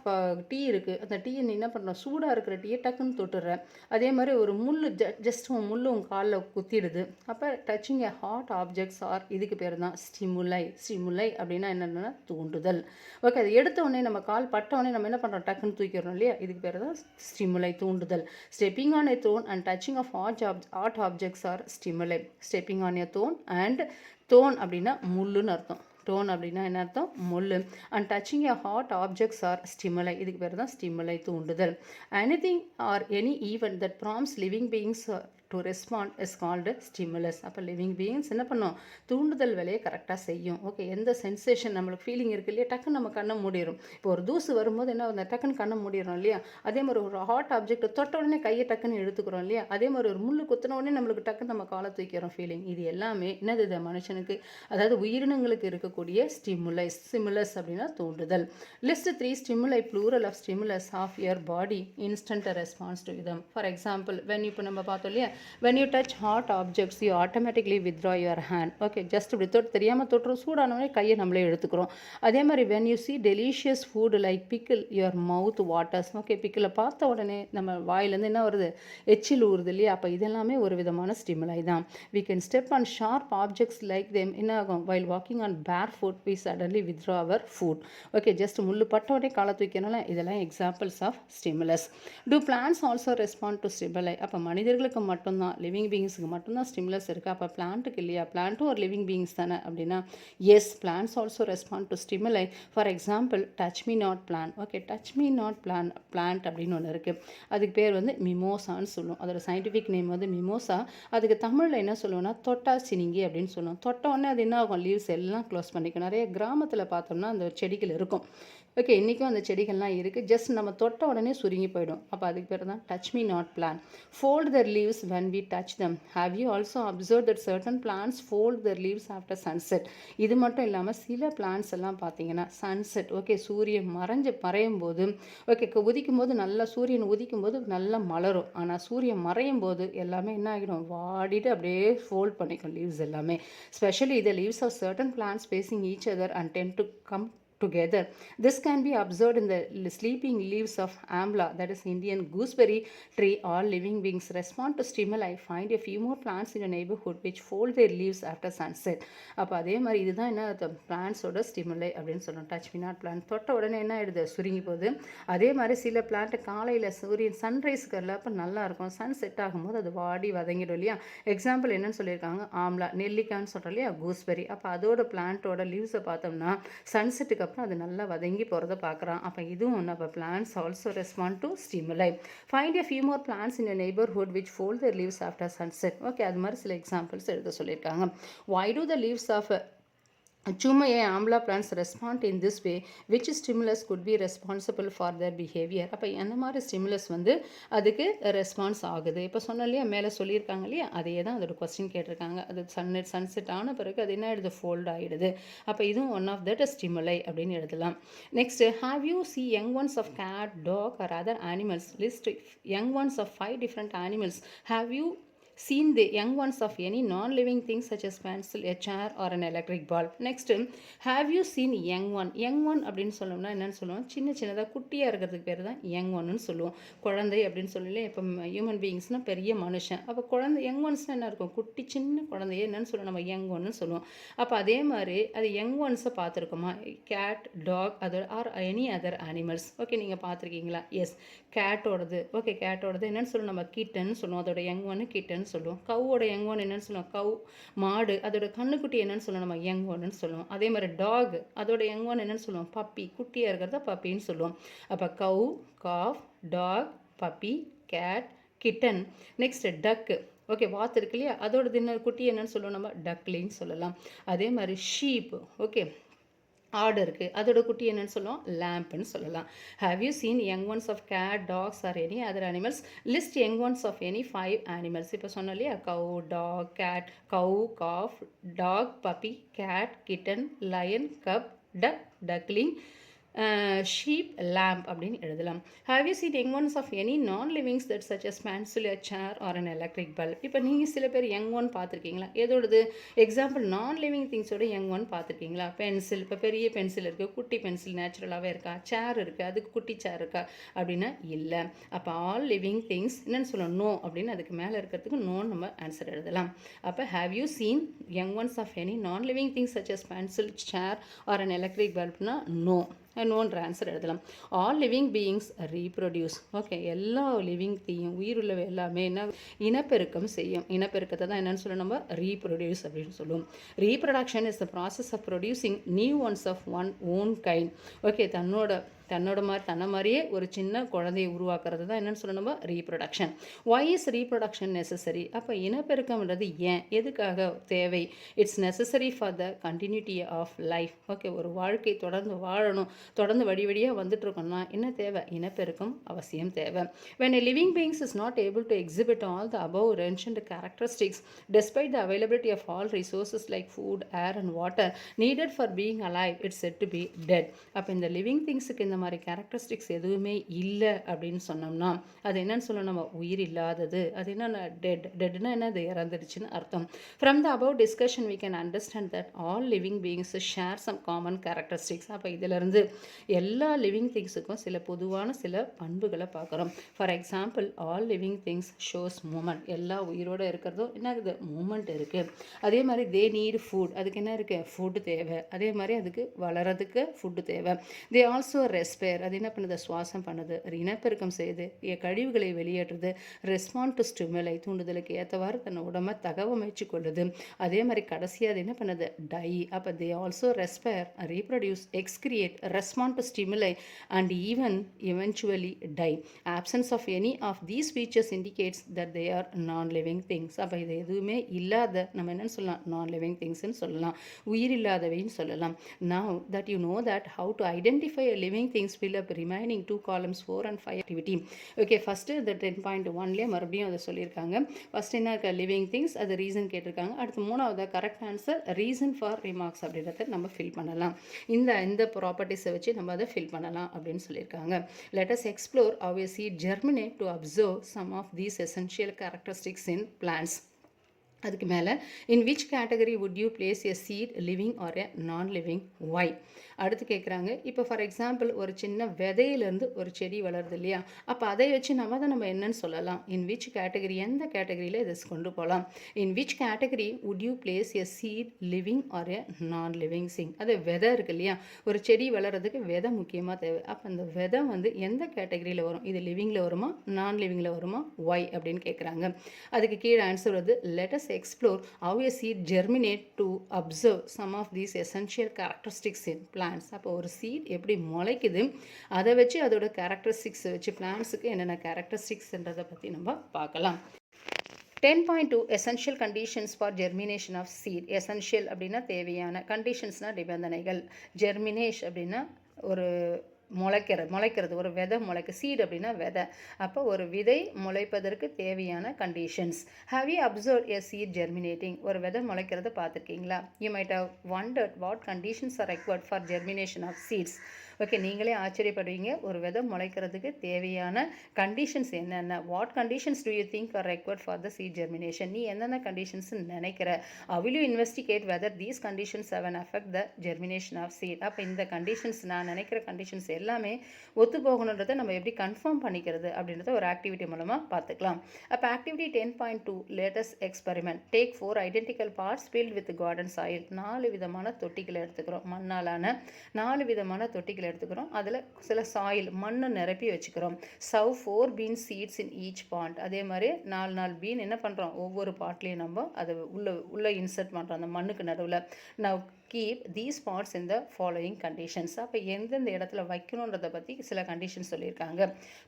டீ இருக்குது, அந்த டீயை நீ என்ன பண்ணுற, சூடாக இருக்கிற டீயை டக்குன்னு தொட்டுடுற. அதே மாதிரி ஒரு முள்ளு ஜஸ்ட் முள்ளு உன் காலில் குத்திடுது. அப்போ touching a hot objects R, இதுக்கு பேர் தான் ஸ்டிமுலை. ஸ்டிமுலை அப்படின்னா என்னென்னா தூண்டுதல். ஓகே, அது எடுத்த உடனே நம்ம கால் பட்ட உடனே நம்ம என்ன பண்ணுறோம், டக்குன்னு தூக்கிடுறோம் இல்லையா, இதுக்கு பேர் தான் ஸ்டிமுலை, தூண்டுதல். Stepping on a thorn and touching of hot objects are stimuli. Stepping on a thorn and, thorn அப்படின்னா முள்ளுன்னு அர்த்தம், டோன் அப்படின்னா என்ன அர்த்தம், முள்ளு. And touching a hot objects are stimuli, இதுக்கு பேர் தான் ஸ்டிமுலை, தூண்டுதல். Anything or any event that prompts living beings to respond is called stimulus. அப்போ லிவிங் பீயிங்ஸ் என்ன பண்ணும், தூண்டுதல் வேலையை கரெக்டாக செய்யும். ஓகே, எந்த சென்சேஷன் நம்மளுக்கு ஃபீலிங் இருக்குது இல்லையா, டக்குன்னு நம்ம கண்ணை மூடிடும். இப்போ ஒரு தூசு வரும்போது என்ன, அந்த டக்குன்னு கண்ணை மூடிடும் இல்லையா. அதே மாதிரி ஒரு ஹாட் ஆப்ஜெக்ட் தொட்ட உடனே கையை டக்குன்னு எடுத்துக்கிறோம் இல்லையா. அதே மாதிரி ஒரு முள்ளு குத்தின உடனே நம்மளுக்கு டக்குன்னு நம்ம காலை தூக்கிறோம் ஃபீலிங். இது எல்லாமே என்னது, இது மனுஷனுக்கு, அதாவது உயிரினங்களுக்கு இருக்கக்கூடிய ஸ்டிமுலஸ் அப்படின்னா தூண்டுதல். List 3 stimuli plural of stimulus of your body instant response to them. For example, இப்போ நம்ம பார்த்தோம் இல்லையா, when you touch hot objects you automatically withdraw your hand. Okay, just இப்படி தெரியாமல் தொட்டுறோம், சூடானவனே கையை நம்மளே எடுத்துக்கிறோம். அதே மாதிரி when you see delicious food like pickle your mouth waters. Okay, pickle பார்த்த உடனே நம்ம வாயிலேருந்து என்ன வருது, எச்சில் ஊறுது இல்லையா. அப்போ இதெல்லாமே ஒரு விதமான ஸ்டிமுலை தான். we can step on sharp objects like them. என்ன ஆகும், while walking on barefoot we suddenly withdraw our foot. Okay, just முள்ளு பட்ட உடனே காலை தூக்கினால இதெல்லாம் examples of stimulus. do plants also respond to stimuli. அப்போ மனிதர்களுக்கு மட்டும் மட்டும்தான், லிவிங் பீயிங்ஸுக்கு மட்டும்தான் ஸ்டிமுலஸ் இருக்குது. அப்போ பிளான்ட்டுக்கு இல்லையா? பிளான்ட்டும் ஒரு லிவிங் பீயிங்ஸ் தானே அப்படின்னா yes, plants also respond to stimuli. For example touch me not plant. Okay, touch me not plant அப்படின்னு ஒன்று இருக்குது. அதுக்கு பேர் வந்து மிமோசான்னு சொல்லுவோம். அதோட சயின்டிஃபிக் நேம் வந்து மிமோசா. அதுக்கு தமிழில் என்ன சொல்லுவோம்னா தொட்டா சினிங்கி அப்படின்னு சொல்லுவோம். தொட்டோடனே அது என்ன ஆகும்? லீவ்ஸ் எல்லாம் க்ளோஸ் பண்ணிக்கும். நிறைய கிராமத்தில் பார்த்தோம்னா அந்த செடிகள் இருக்கும். ஓகே, இன்றைக்கும் அந்த செடிகள்லாம் இருக்குது. ஜஸ்ட் நம்ம தொட்ட உடனே சுருங்கி போயிடும். அப்போ அதுக்கு பேர் தான் touch me not plan. Fold their leaves when we touch them. Have you also observed that certain plants fold their leaves after sunset? இது மட்டும் இல்லாமல் சில பிளான்ட்ஸ் எல்லாம் பார்த்தீங்கன்னா சன்செட், ஓகே, சூரியன் மறையும் போது, ஓகே, உதிக்கும் போது நல்லா சூரியன் உதிக்கும் போது நல்லா மலரும். ஆனால் சூரியன் மறையும் போது எல்லாமே என்ன ஆகிடும்? வாடிட்டு அப்படியே ஃபோல்ட் பண்ணிக்கும் லீவ்ஸ் எல்லாமே. Specially the leaves of certain plants facing each other and tend to come together. This can be observed in the sleeping leaves of amla, that is Indian gooseberry tree. All living beings respond to stimuli. Find a few more plants in your neighborhood which fold their leaves after sunset. அப்போ அதே மாதிரி இதுதான் என்ன பிளான்ஸோட ஸ்டிமுலை அப்படின்னு சொல்லணும். Touch me not plant. தொட்ட உடனே என்ன ஆயிடுது? சுருங்கி போகுது. அதே மாதிரி சில பிளான்ட் காலையில் சூரியன் சன்ரைஸ்க்கு அப்போ நல்லா இருக்கும். சன் செட் ஆகும்போது அது வாடி வதங்கிடும் இல்லையா? எக்ஸாம்பிள் என்னன்னு சொல்லியிருக்காங்க? ஆம்லா, நெல்லிக்கான்னு சொல்கிறோம் இல்லையா? கூஸ்பெரி. அப்போ அதோட பிளான்ட்டோட லீவ்ஸை பார்த்தோம்னா சன்செட்டுக்கு அப்புறம் அது நல்லா வதங்கி போகிறத பார்க்குறான். அப்போ இதுவும் ஒன்று. அப்போ plants also respond to stimuli. Find a few more plants in your neighborhood which fold their leaves after sunset. Okay, அது மாதிரி சில எக்ஸாம்பிள்ஸ் எழுத சொல்லியிருக்காங்க. Why do the leaves of Chumaya amla plants respond in this way. Which stimulus could be responsible for their behavior? அப்போ என்ன மாதிரி stimulus வந்து அதுக்கு ரெஸ்பான்ஸ் ஆகுது? இப்போ சொன்னோம் இல்லையா, மேலே சொல்லியிருக்காங்க இல்லையா, அதே தான் அதோட கொஸ்டின் கேட்டிருக்காங்க. அது சன்செட் ஆன பிறகு அது என்ன ஆகிடுது? ஃபோல்ட் ஆகிடுது. அப்போ இதுவும் ஒன் ஆஃப் தட் ஸ்டிமுலை அப்படின்னு எழுதலாம். Next, have you see young ones of cat, dog or other animals? List young ones of 5 different animals. Have you seen the young ones of any non-living things such as pencil, a chair or an electric bulb? Next, have you seen young one? young one அப்படின்னு சொல்லணும்னா என்னன்னு சொல்லுவோம்? சின்னதாக குட்டியாக இருக்கிறதுக்கு பேர் தான் young oneன்னு சொல்லுவோம். குழந்தை அப்படின்னு சொல்லல. இப்போ ஹியூமன் பீயிங்ஸ்னால் பெரிய மனுஷன். அப்போ குழந்தை யங் ஒன்ஸ்னால் என்ன இருக்கும்? குட்டி சின்ன குழந்தைய என்னன்னு சொல்லுவோம்? நம்ம யங் ஒன்னு சொல்லுவோம். அப்போ அதே மாதிரி அது யங் ஒன்ஸை பார்த்துருக்கோமா? Cat, dog, other or any other animals. Okay, நீங்கள் பார்த்துருக்கீங்களா? எஸ், கேட்டோடது. ஓகே, கேட்டோடது என்னன்னு சொல்லுவோம்? நம்ம கிட்டன்னு சொல்லுவோம். அதோட யங் ஒன்று கிட்டன் சொல்லுவோம். கவோட யங் ஒன் என்னன்னு சொல்லுவோம்? கவ், மாடு. அதோட கண்ணுக்குட்டி என்னன்னு சொல்லுவோம்? நம்ம யங் ஒன்னு சொல்லுவோம். அதே மாதிரி டாக், அதோட யங் ஒன் என்னன்னு சொல்லுவோம்? பப்பி. குட்டியாக இருக்கிறத பப்பின்னு சொல்லுவோம். அப்போ cow, calf, dog, puppy, cat, kitten. Next duck. Okay, வாத்து இருக்கு இல்லையா, அதோட குட்டி என்னன்னு சொல்லுவோம்? நம்ம டக்லின்னு சொல்லலாம். அதே மாதிரி ஷீப். ஓகே, ஆடு இருக்குது, அதோட குட்டி என்னன்னு சொல்லுவோம்? லேம்ப்னு சொல்லலாம். Have you seen young ones of cat, dogs or any other animals? List young ones of any 5 animals. இப்போ சொன்னோம் இல்லையா, cow, dog, cat, cow, calf, dog, puppy, cat, kitten, lion, cub, duck, duckling, sheep, lamb அப்படின்னு எழுதலாம். Have you seen young ones of any non livings that such as pencil, chair or an electric bulb? இப்போ நீங்கள் சில பேர் young one பார்த்துருக்கீங்களா? எதோடது example? நான் living திங்ஸோட young one பார்த்துருக்கீங்களா? பென்சில். இப்போ பெரிய பென்சில் இருக்குது, குட்டி பென்சில் நேச்சுரலாகவே இருக்கா? சேர் இருக்குது, அதுக்கு குட்டி சேர் இருக்கா அப்படின்னா இல்லை. அப்போ ஆல் லிவிங் திங்ஸ் என்னென்னு சொல்லணும்? நோ அப்படின்னு அதுக்கு மேலே இருக்கிறதுக்கு நோன்னு நம்ம ஆன்சர் எழுதலாம். அப்போ have you seen young ones of any non living things such as pencil, chair or an electric பல்ப்னா நோ. நோன்ற ஆன்சர் எழுதலாம். All living beings reproduce. Okay, எல்லா லிவிங் தீயும் உயிருள்ளவை எல்லாமே என்ன? இனப்பெருக்கம் செய்யும். இனப்பெருக்கத்தை தான் என்னன்னு சொல்லுவோம்? நம்ம ரீப்ரொடியூஸ் அப்படின்னு சொல்லுவோம். Reproduction is the process of producing new ones of one own kind. Okay, தன்னை மாதிரியே ஒரு சின்ன குழந்தையை உருவாக்குறது தான் என்னன்னு சொல்லணும்? Reproduction. Why is reproduction necessary? அப்போ இனப்பெருக்கம்ன்றது ஏன், எதுக்காக தேவை? It's necessary for the continuity of life. Okay, ஒரு வாழ்க்கை தொடர்ந்து வாழணும், தொடர்ந்து வழியாக வந்துட்டு இருக்கோம்னா என்ன தேவை? இனப்பெருக்கம் அவசியம் தேவை. when a living being is not able to exhibit all the above mentioned characteristics despite the availability of all resources like food, air and water needed for being alive, it's said to be dead. அப்போ இந்த living திங்ஸுக்கு இந்த மாதிரி characteristics எதுவுமே இல்லை அப்படின்னு சொன்னோம்னா அது என்னன்னு சொல்லணும்? நம்ம உயிர் இல்லாதது. அது என்னென்ன? டெட்னா என்ன? அது இறந்துடுச்சுன்னு அர்த்தம். From the above discussion we can understand that all living beings share some common characteristics. அப்போ இதிலிருந்து எல்லா லிவிங் திங்ஸுக்கும் சில பொதுவான சில பண்புகளை பார்க்குறோம். For example, all living things shows movement. எல்லா உயிரோடு இருக்கிறதும் என்ன இருக்குது? மூமெண்ட் இருக்குது. அதே மாதிரி தே நீட் ஃபுட். அதுக்கு என்ன இருக்குது? ஃபுட்டு தேவை. அதே மாதிரி அதுக்கு வளரதுக்கு ஃபுட்டு தேவை. தே ஆல்சோ ரெஸ்பேர், அது என்ன பண்ணுது, சுவாசம் பண்ணுது. இனப்பெருக்கம் செய்யுது, கழிவுகளை வெளியேற்றுது. ரெஸ்பாண்ட் டு ஸ்டிமுலை, தூண்டுதலுக்கு ஏற்றவாறு தன் உடம்பை தகவமைச்சு கொள்ளுது. அதே மாதிரி கடைசியாக அது என்ன பண்ணுது, டை. அப்போ they also respire, reproduce, excrete, respond to stimuli and even eventually die. Absence of any of these features indicates that they are non-living things. அப்போ இது எதுவுமே இல்லாத நம்ம என்னன்னு சொல்லலாம், non-living thingsன்னு சொல்லலாம், உயிரில்லாதவைன்னு சொல்லலாம். Now that you know that how to identify a living things, fill up remaining 2 columns 4 and 5 activity. Okay, first the 10.1லேயே மறுபடியும் அதை சொல்லியிருக்காங்க. ஃபர்ஸ்ட் என்ன இருக்க, லிவிங் திங்ஸ், அது ரீசன் கேட்டிருக்காங்க. அடுத்து மூணாவது correct answer reason for remarks அப்படின்றத நம்ம ஃபில் பண்ணலாம். இந்த ப்ராப்பர்ட்டிஸை வச்சு நம்ம அதை ஃபில் பண்ணலாம் அப்படின்னு சொல்லியிருக்காங்க. Let us explore how a seed germinate to observe some of these essential characteristics in plants. அதுக்கு மேலே in which category would you place a seed, living or a non-living? Why? அடுத்து கேட்குறாங்க, இப்போ ஃபார் எக்ஸாம்பிள் ஒரு சின்ன விதையிலேருந்து ஒரு செடி வளருது இல்லையா, அப்போ அதை வச்சு நம்ம என்னன்னு சொல்லலாம், இன் விச் கேட்டகரி, எந்த கேட்டகரியில் இதை கொண்டு போகலாம். In which category would you place a seed, living or a non-living thing? அது விதை இருக்கு இல்லையா, ஒரு செடி வளர்கிறதுக்கு விதை முக்கியமாக தேவை. அப்போ அந்த விதை எந்த கேட்டகரியில் வரும், இது லிவிங்கில் வருமா, நான் லிவிங்கில் வருமா, ஒய் அப்படின்னு கேட்குறாங்க. அதுக்கு கீழே answer let us explore how a seed germinate to observe some of these essential characteristics in plants. அப்போ ஒரு சீட் எப்படி முளைக்குது, அதை வச்சு அதோட கேரக்டரிஸ்டிக்ஸ் வச்சு பிளான்ஸுக்கு என்னென்ன கேரக்டரிஸ்டிக்ஸ்ன்றதை பற்றி நம்ம பார்க்கலாம். 10.2 essential conditions for germination of seed. essential அப்படின்னா தேவையான, கண்டிஷன்ஸ்னால் நிபந்தனைகள், ஜெர்மினேஷன் அப்படின்னா ஒரு முளைக்கிறது, ஒரு விதை சீட் அப்படின்னா விதை. அப்போ ஒரு விதை முளைப்பதற்கு தேவையான conditions. Have you observe a seed germinating, ஒரு விதை முளைக்கிறத பார்த்துருக்கீங்களா? You might have wondered what conditions are required for germination of seeds. Okay, நீங்களே ஆச்சரியப்படுவீங்க, ஒரு விதை முளைக்கிறதுக்கு தேவையான கண்டிஷன்ஸ் என்னென்ன, what conditions do you think are required for the seed germination, நீ என்னென்ன கண்டிஷன்ஸ் நினைக்கிற, will you investigate whether these conditions have an affect the germination of seed. அப்போ இந்த கண்டிஷன்ஸ், நான் நினைக்கிற கண்டிஷன்ஸ் எல்லாமே ஒத்து போகணுன்றதை நம்ம எப்படி கன்ஃபார்ம் பண்ணிக்கிறது அப்படின்றத ஒரு ஆக்டிவிட்டி மூலமாக பார்த்துக்கலாம். அப்போ activity 10.2 latest experiment. Take 4 identical parts filled with garden soil. 4 விதமான தொட்டிகளை எடுத்துக்கிறோம், மண்ணாலான 4 விதமான தொட்டிகளை எடுத்துக்கிறோம். அதில் சில சாயில், மண்ணு நிரப்பி வச்சுக்கிறோம். சவ் 4 been seeds in each bond. அதே மாதிரி 4 பீன் என்ன பண்ணுறோம், ஒவ்வொரு பாட்லேயும் நம்ம அதை உள்ள இன்சர்ட் பண்ணுறோம் அந்த மண்ணுக்கு நடுவில். Now keep these pots in the following conditions. அப்போ எந்தெந்த இடத்துல வைக்கணுன்றதை பற்றி சில கண்டிஷன்ஸ் சொல்லியிருக்காங்க.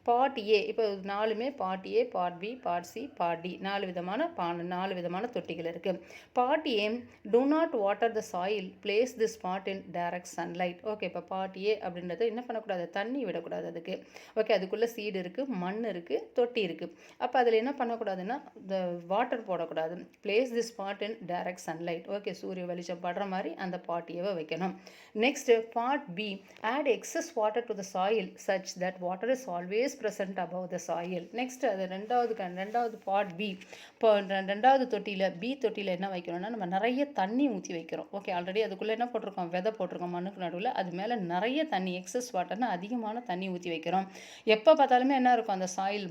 பார்ட் ஏ, இப்போ 4மே part A, part B, part C, part D, 4 விதமான தொட்டிகள் இருக்குது. Part A, do not water the soil, place this pot in direct sunlight. Okay, இப்போ பார்ட் ஏ அப்படின்றது என்ன பண்ணக்கூடாது, தண்ணி விடக்கூடாது அதுக்கு. ஓகே, அதுக்குள்ளே சீடு இருக்குது, மண் இருக்குது, தொட்டி இருக்குது. அப்போ அதில் என்ன பண்ணக்கூடாதுன்னா வாட்டர் போடக்கூடாது. Place this pot in direct sunlight. Okay, சூரிய வெளிச்சம் படுற மாதிரி அந்த பாட்டியவை வைக்கணும். Next part B, add excess water to the soil such that water is always present above the soil. Next அது ரெண்டாவது பார்ட் பி. இப்போ ரெண்டாவது தொட்டியில், பி தொட்டியில் என்ன வைக்கணும்னா, நம்ம நிறைய தண்ணி ஊற்றி வைக்கிறோம். ஓகே, ஆல்ரெடி அதுக்குள்ளே என்ன போட்டிருக்கோம், விதை போட்டிருக்கோம் மண்ணுக்கு நடுவில். அது மேலே நிறைய தண்ணி, எக்ஸஸ் வாட்டர்னா அதிகமான தண்ணி ஊற்றி வைக்கிறோம். எப்போ பார்த்தாலுமே என்ன இருக்கும், அந்த சாயில்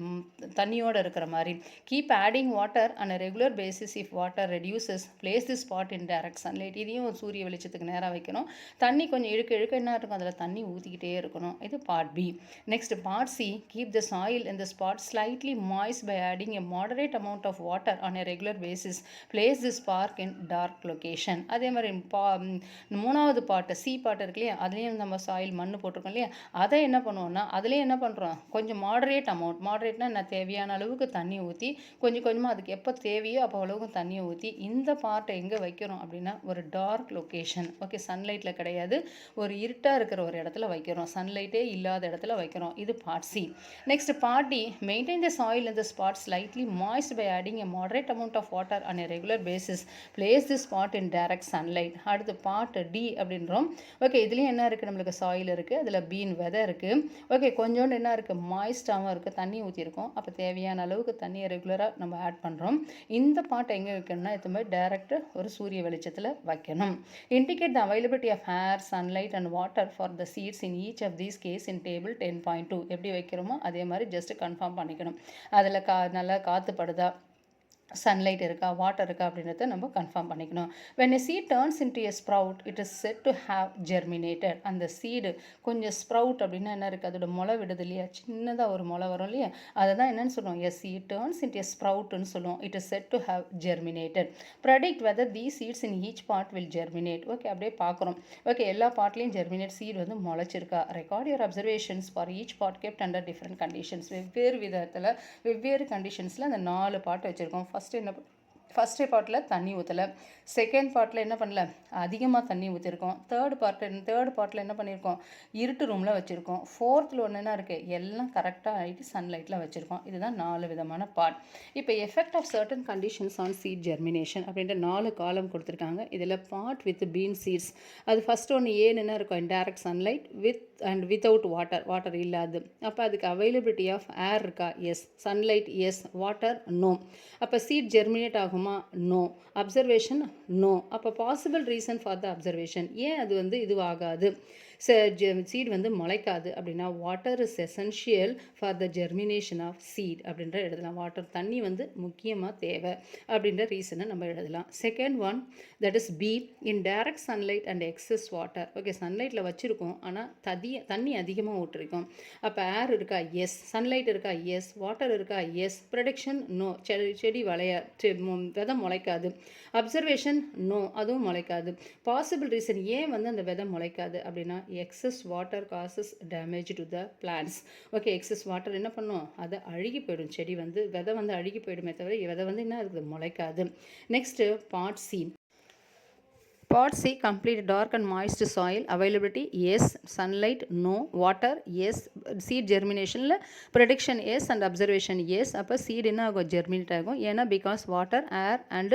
தண்ணியோடு இருக்கிற மாதிரி. Keep adding water on a regular basis. If water reduces, place this spot in direct sunlight. இதையும் சூரிய வெளிச்சத்துக்கு நேராக வைக்கணும். தண்ணி கொஞ்சம் இழுக்க என்ன இருக்கும், அதில் தண்ணி ஊற்றிக்கிட்டே இருக்கணும். இது part B. Next part C, keep the soil in the spot slightly moist by adding a moderate amount of water on a regular basis. Place this பார்க் இன் டார்க் லொக்கேஷன். அதே மாதிரி மூணாவது பாட்டு, சி பாட்டு இருக்கு இல்லையா, அதுலேயும் நம்ம சாயில் மண் போட்டிருக்கோம் இல்லையா, அதை என்ன பண்ணுவோம்னா, அதுலேயும் என்ன பண்ணுறோம், கொஞ்சம் மாடரேட் அமௌண்ட், மாடரேட்னா என்ன, தேவையான அளவுக்கு தண்ணி ஊற்றி கொஞ்சமாக அதுக்கு எப்போ தேவையோ அப்போ அளவுக்கு தண்ணியை ஊற்றி இந்த பார்ட்டை எங்கே வைக்கிறோம் அப்படின்னா, ஒரு டார்க் லொக்கேஷன். ஓகே, சன்லைட்டில் கிடையாது, ஒரு இருட்டாக இருக்கிற ஒரு இடத்துல வைக்கிறோம், சன்லைட்டே இல்லாத இடத்துல வைக்கிறோம். இது part C. Next part D, maintain the soil in the spot slightly moist by adding a moderate amount of water on a regular basis. Place the spot in direct sunlight. அடுத்து பார்ட் டி அப்படின்றோம். Okay, இதுலேயும் என்ன இருக்குது, நம்மளுக்கு soil இருக்குது, அதில் been விதை இருக்குது. ஓகே, கொஞ்சோண்டு என்ன இருக்குது, மாய்ஸ்டாகவும் இருக்குது, தண்ணி ஊற்றிருக்கோம். அப்போ தேவையான அளவுக்கு தண்ணியை ரெகுலராக நம்ம ஆட் பண்ணுறோம். இந்த பார்ட் எங்கே வைக்கணும்னா, இது மாதிரி டைரக்ட் ஒரு சூரிய வெளிச்சத்தில் வைக்கணும். Indicate the availability of air, sunlight and water for the seeds in each of these case in table 10.2. எப்படி வைக்கிறோமோ அதே மாதிரி ஜஸ்ட் கன்ஃபார்ம் பண்ணிக்கணும். அதில் நல்லா காற்று படுதா, சன்லைட் இருக்கா வாட்டர் இருக்கா அப்படின்றத நம்ம கன்ஃபார்ம் பண்ணிக்கணும். when a seed turns into a sprout it is said to have germinated. அந்த சீடு கொஞ்சம் ஸ்ப்ரவுட் அப்படின்னா என்ன இருக்குது, அதோட முளை விடுது இல்லையா, சின்னதாக ஒரு முளை வரும் இல்லையா, அதை தான் என்னன்னு சொல்லுவோம், a seed turns into a sproutன்னு சொல்லுவோம். it is said to have germinated. predict whether these seeds in each part will germinate. Okay, அப்படியே பார்க்குறோம். ஓகே, எல்லா பார்ட்லேயும் ஜெர்மினேட் சீடு வந்து முளைச்சிருக்கா. Record your observations for each part kept under different conditions. வெவ்வேறு விதத்தில் வெவ்வேறு கண்டிஷன்ஸில் அந்த 4 பார்ட் வச்சுருக்கோம். ஃபஸ்ட்டு பார்ட்டில் தண்ணி ஊற்றலை, செகண்ட் பார்ட்டில் என்ன பண்ணல, அதிகமாக தண்ணி ஊற்றிருக்கோம், தேர்ட் பார்ட்டில் என்ன பண்ணியிருக்கோம், இருட்டு ரூமில் வச்சுருக்கோம், ஃபோர்த்தில் ஒன்று என்ன இருக்குது, எல்லாம் கரெக்டாக ஆகிட்டு சன்லைட்டில் வச்சுருக்கோம். இதுதான் 4 விதமான பார்ட். இப்போ effect of certain conditions on seed germination அப்படின்ற 4 காலம் கொடுத்துருக்காங்க. இதில் பார்ட் வித் பீன் சீட்ஸ், அது ஃபஸ்ட்டு ஒன்று ஏன்னு என்ன இருக்கும், indirect sunlight with and without water இல்லாது. அப்போ அதுக்கு அவைலபிலிட்டி ஆஃப் ஏர் இருக்கா, yes. Sunlight yes, water no. அப்போ சீட் ஜெர்மினேட் ஆகுமா, நோ. Observation no. அப்போ possible reason for the observation, ஏன் அது வந்து இதுவாகாது, சீட் வந்து முளைக்காது அப்படின்னா, water is essential for the germination of seat அப்படின்ற எழுதலாம். வாட்டர் தண்ணி வந்து முக்கியமாக தேவை அப்படின்ற ரீசனை நம்ம எழுதலாம். Second one that is B, in direct sunlight and excess water. Okay, சன்லைட்டில் வச்சுருக்கோம் ஆனால் தண்ணி அதிகமாக ஊற்றிருக்கோம். அப்போ ஏர் இருக்கா, எஸ். சன்லைட் இருக்கா, எஸ். வாட்டர் இருக்கா, எஸ். ப்ரொடக்ஷன் நோ, செடி விதை முளைக்காது. அப்சர்வேஷன் நோ, அதுவும் முளைக்காது. பாசிபிள் ரீசன், ஏன் வந்து அந்த விதை முளைக்காது அப்படின்னா, excess water causes damage to the plants. Okay, excess water என்ன பண்ணும், அதை அழுகி போயிடும், செடி வந்து விதை வந்து அழுகி போயிடுமே தவிர விதை வந்து என்ன இருக்குது, முளைக்காது. Next part C. Part C, complete dark and moist soil. Availability yes, sunlight no, water yes, seed germination prediction yes and observation yes. அப்போ seed என்ன ஆகும், germinate ஆகும். ஏன்னா because water, air and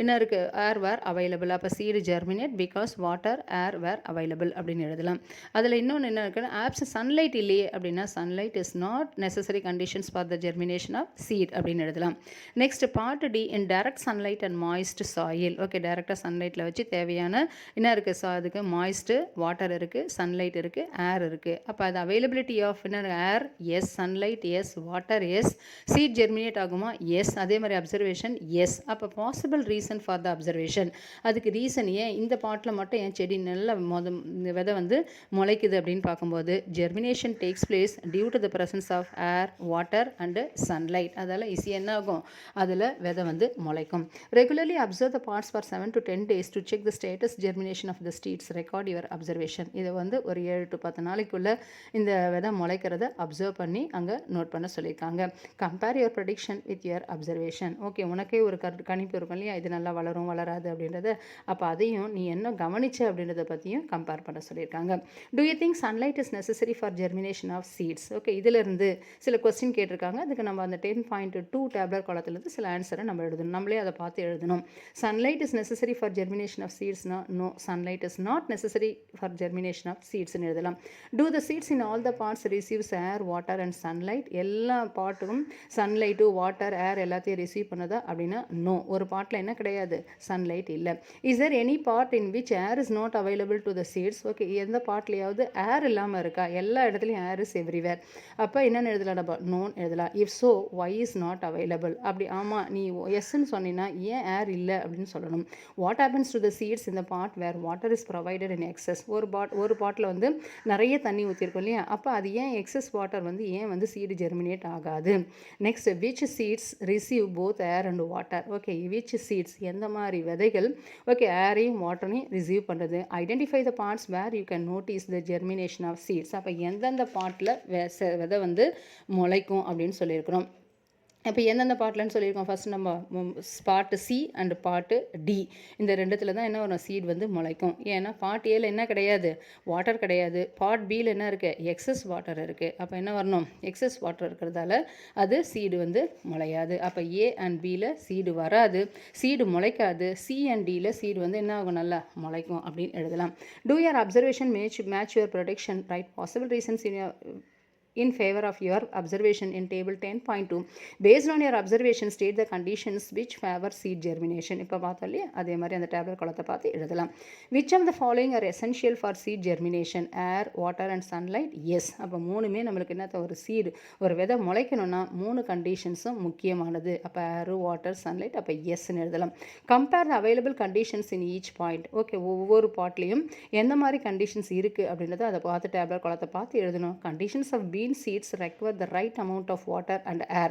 என்ன இருக்குது, air were available. அப்போ seed germinate because water, air were available அப்படின்னு எழுதலாம். அதில் இன்னொன்று என்ன இருக்குன்னா, absent sunlight இல்லையே அப்படின்னா, sunlight is not necessary conditions for the germination of seed அப்படின்னு எழுதலாம். Next part D, in direct sunlight and moist soil. Okay, டைரெக்டாக சன்லைட்டில் வச்சு தேவையான என்ன இருக்குது, அதுக்கு மாய்ஸ்ட்டு வாட்டர் இருக்குது, சன்லைட் இருக்குது, ஏர் இருக்குது. அப்போ அது அவைலபிலிட்டி ஆஃப் என்ன, air yes, sunlight yes, water yes. Seed germinate ஆகுமா, எஸ். அதே மாதிரி அப்சர்வேஷன் எஸ். அப்போ possible reason for the observation, அதுக்கு ரீசன் ஏன் இந்த பார்ட்டில் மட்டும் என் செடி நல்ல விதை வந்து முளைக்குது அப்படின்னு பார்க்கும்போது, germination takes place due to the presence of air, water and sunlight. அதால் ஈஸியாக என்ன ஆகும், அதில் விதை வந்து முளைக்கும். Regularly observe the parts for 7 to 10 days to check the status germination of the seeds. record your observation. இதை வந்து ஒரு 7 to 10 நாளைக்குள்ளே இந்த விதை முளைக்கிறத அப்சர்வ் பண்ணி அங்கே நோட் பண்ண சொல்லியிருக்காங்க. Compare your prediction with your observation. Okay, உனக்கே ஒரு கணிப்பு இருக்கும் இல்லையா, இது நல்லா வளரும் வளராது அப்படின்றத, அப்போ அதையும் நீ என்ன கவனிச்ச அப்படின்றத பற்றியும் கம்பேர் பண்ண சொல்லியிருக்காங்க. Do you think sunlight is necessary for germination of seeds? Okay, இதிலிருந்து சில கொஸ்டின் கேட்டிருக்காங்க. அதுக்கு நம்ம அந்த 10.2 டேப்லர் காலத்துலேருந்து சில ஆன்சரை நம்ம எழுதணும், நம்மளே அதை பார்த்து எழுதணும். Sunlight is necessary for germination of சீட்ஸ்னா no, sunlight is not necessary for germination of சீட்ஸ்னு எழுதலாம். Do the seeds in all the parts receives air, water and sunlight? எல்லா பார்ட்டுக்கும் சன்லைட்டு, வாட்டர், ஏர் எல்லாத்தையும் ரிசீவ் பண்ணுதா அப்படின்னா நோ. ஒரு பார்ட்டில் என்ன கிடையாது, சன்லைட் இல்லை. Is there any part in which air is not available to the seeds? Okay, எந்த பார்ட்லையாவது ஏர் இல்லாமல் இருக்கா? எல்லா இடத்துலையும் ஏர் இஸ் எவ்ரிவேர். அப்போ என்னென்னு எழுதலாம், நம்ம நோன் எழுதலாம். If so why is not available? அப்படி ஆமாம் நீ எஸ்ன்னு சொன்னீங்கன்னா ஏன் ஏர் இல்லை அப்படின்னு சொல்லணும். What happens to the seeds இந்த part where water is provided in excess? ஒரு பாட்டில் வந்து நிறைய தண்ணி ஊற்றிருக்கோம் இல்லையா, அப்போ அது ஏன் எக்ஸஸ் வாட்டர் வந்து ஏன் வந்து சீடு ஜெர்மினேட் ஆகாது? Next, which seeds receive both air and water? Okay, which seeds எந்த மாதிரி விதைகள் ஓகே ஏரையும் வாட்டரையும் ரிசீவ் பண்ணுறது? Identify the parts where you can notice the germination of seeds. அப்போ எந்தெந்த பார்ட்டில் விதை வந்து முளைக்கும் அப்படின்னு சொல்லியிருக்கிறோம். இப்போ எந்தெந்த பார்ட்லன்னு சொல்லியிருக்கோம், ஃபஸ்ட் நம்ம part C and part D, இந்த ரெண்டுத்தில் தான் என்ன வரும், சீட் வந்து முளைக்கும். ஏன்னா பார்ட் ஏல என்ன கிடையாது, வாட்டர் கிடையாது. பார்ட் பியில் என்ன இருக்குது, எக்ஸஸ் வாட்டர் இருக்குது. அப்போ என்ன வரணும், எக்ஸஸ் வாட்டர் இருக்கிறதால அது சீடு வந்து முளையாது. அப்போ ஏ அண்ட் பியில் சீடு வராது, சீடு முளைக்காது. சி அண்ட் டியில் சீடு வந்து என்ன ஆகும், நல்லா முளைக்கும் அப்படின்னு எழுதலாம். Two your observation match your production? Right possible reasons in in favor of your observation in table 10.2. Based on your observation, state the conditions which favor seed germination. இப்போ பார்த்தாலே அதே மாதிரி அந்த டேப்லெட் குளத்தை பார்த்து எழுதலாம். Which of the following are essential for seed germination? Air, water and sunlight? Yes. அப்போ மூணுமே நம்மளுக்கு என்னத்த ஒரு சீடு ஒரு விதை முளைக்கணும்னா மூணு கண்டிஷன்ஸும் முக்கியமானது. அப்போ ஏர், வாட்டர், சன்லைட். அப்போ எஸ்ன்னு எழுதலாம். Compare the available conditions in each point. Okay, ஒவ்வொரு பாட்லேயும் எந்த மாதிரி கண்டிஷன்ஸ் இருக்குது அப்படின்றத அதை பார்த்து டேப்லெட் குளத்தை பார்த்து எழுதணும். Conditions of bean seeds require the right amount of water and air.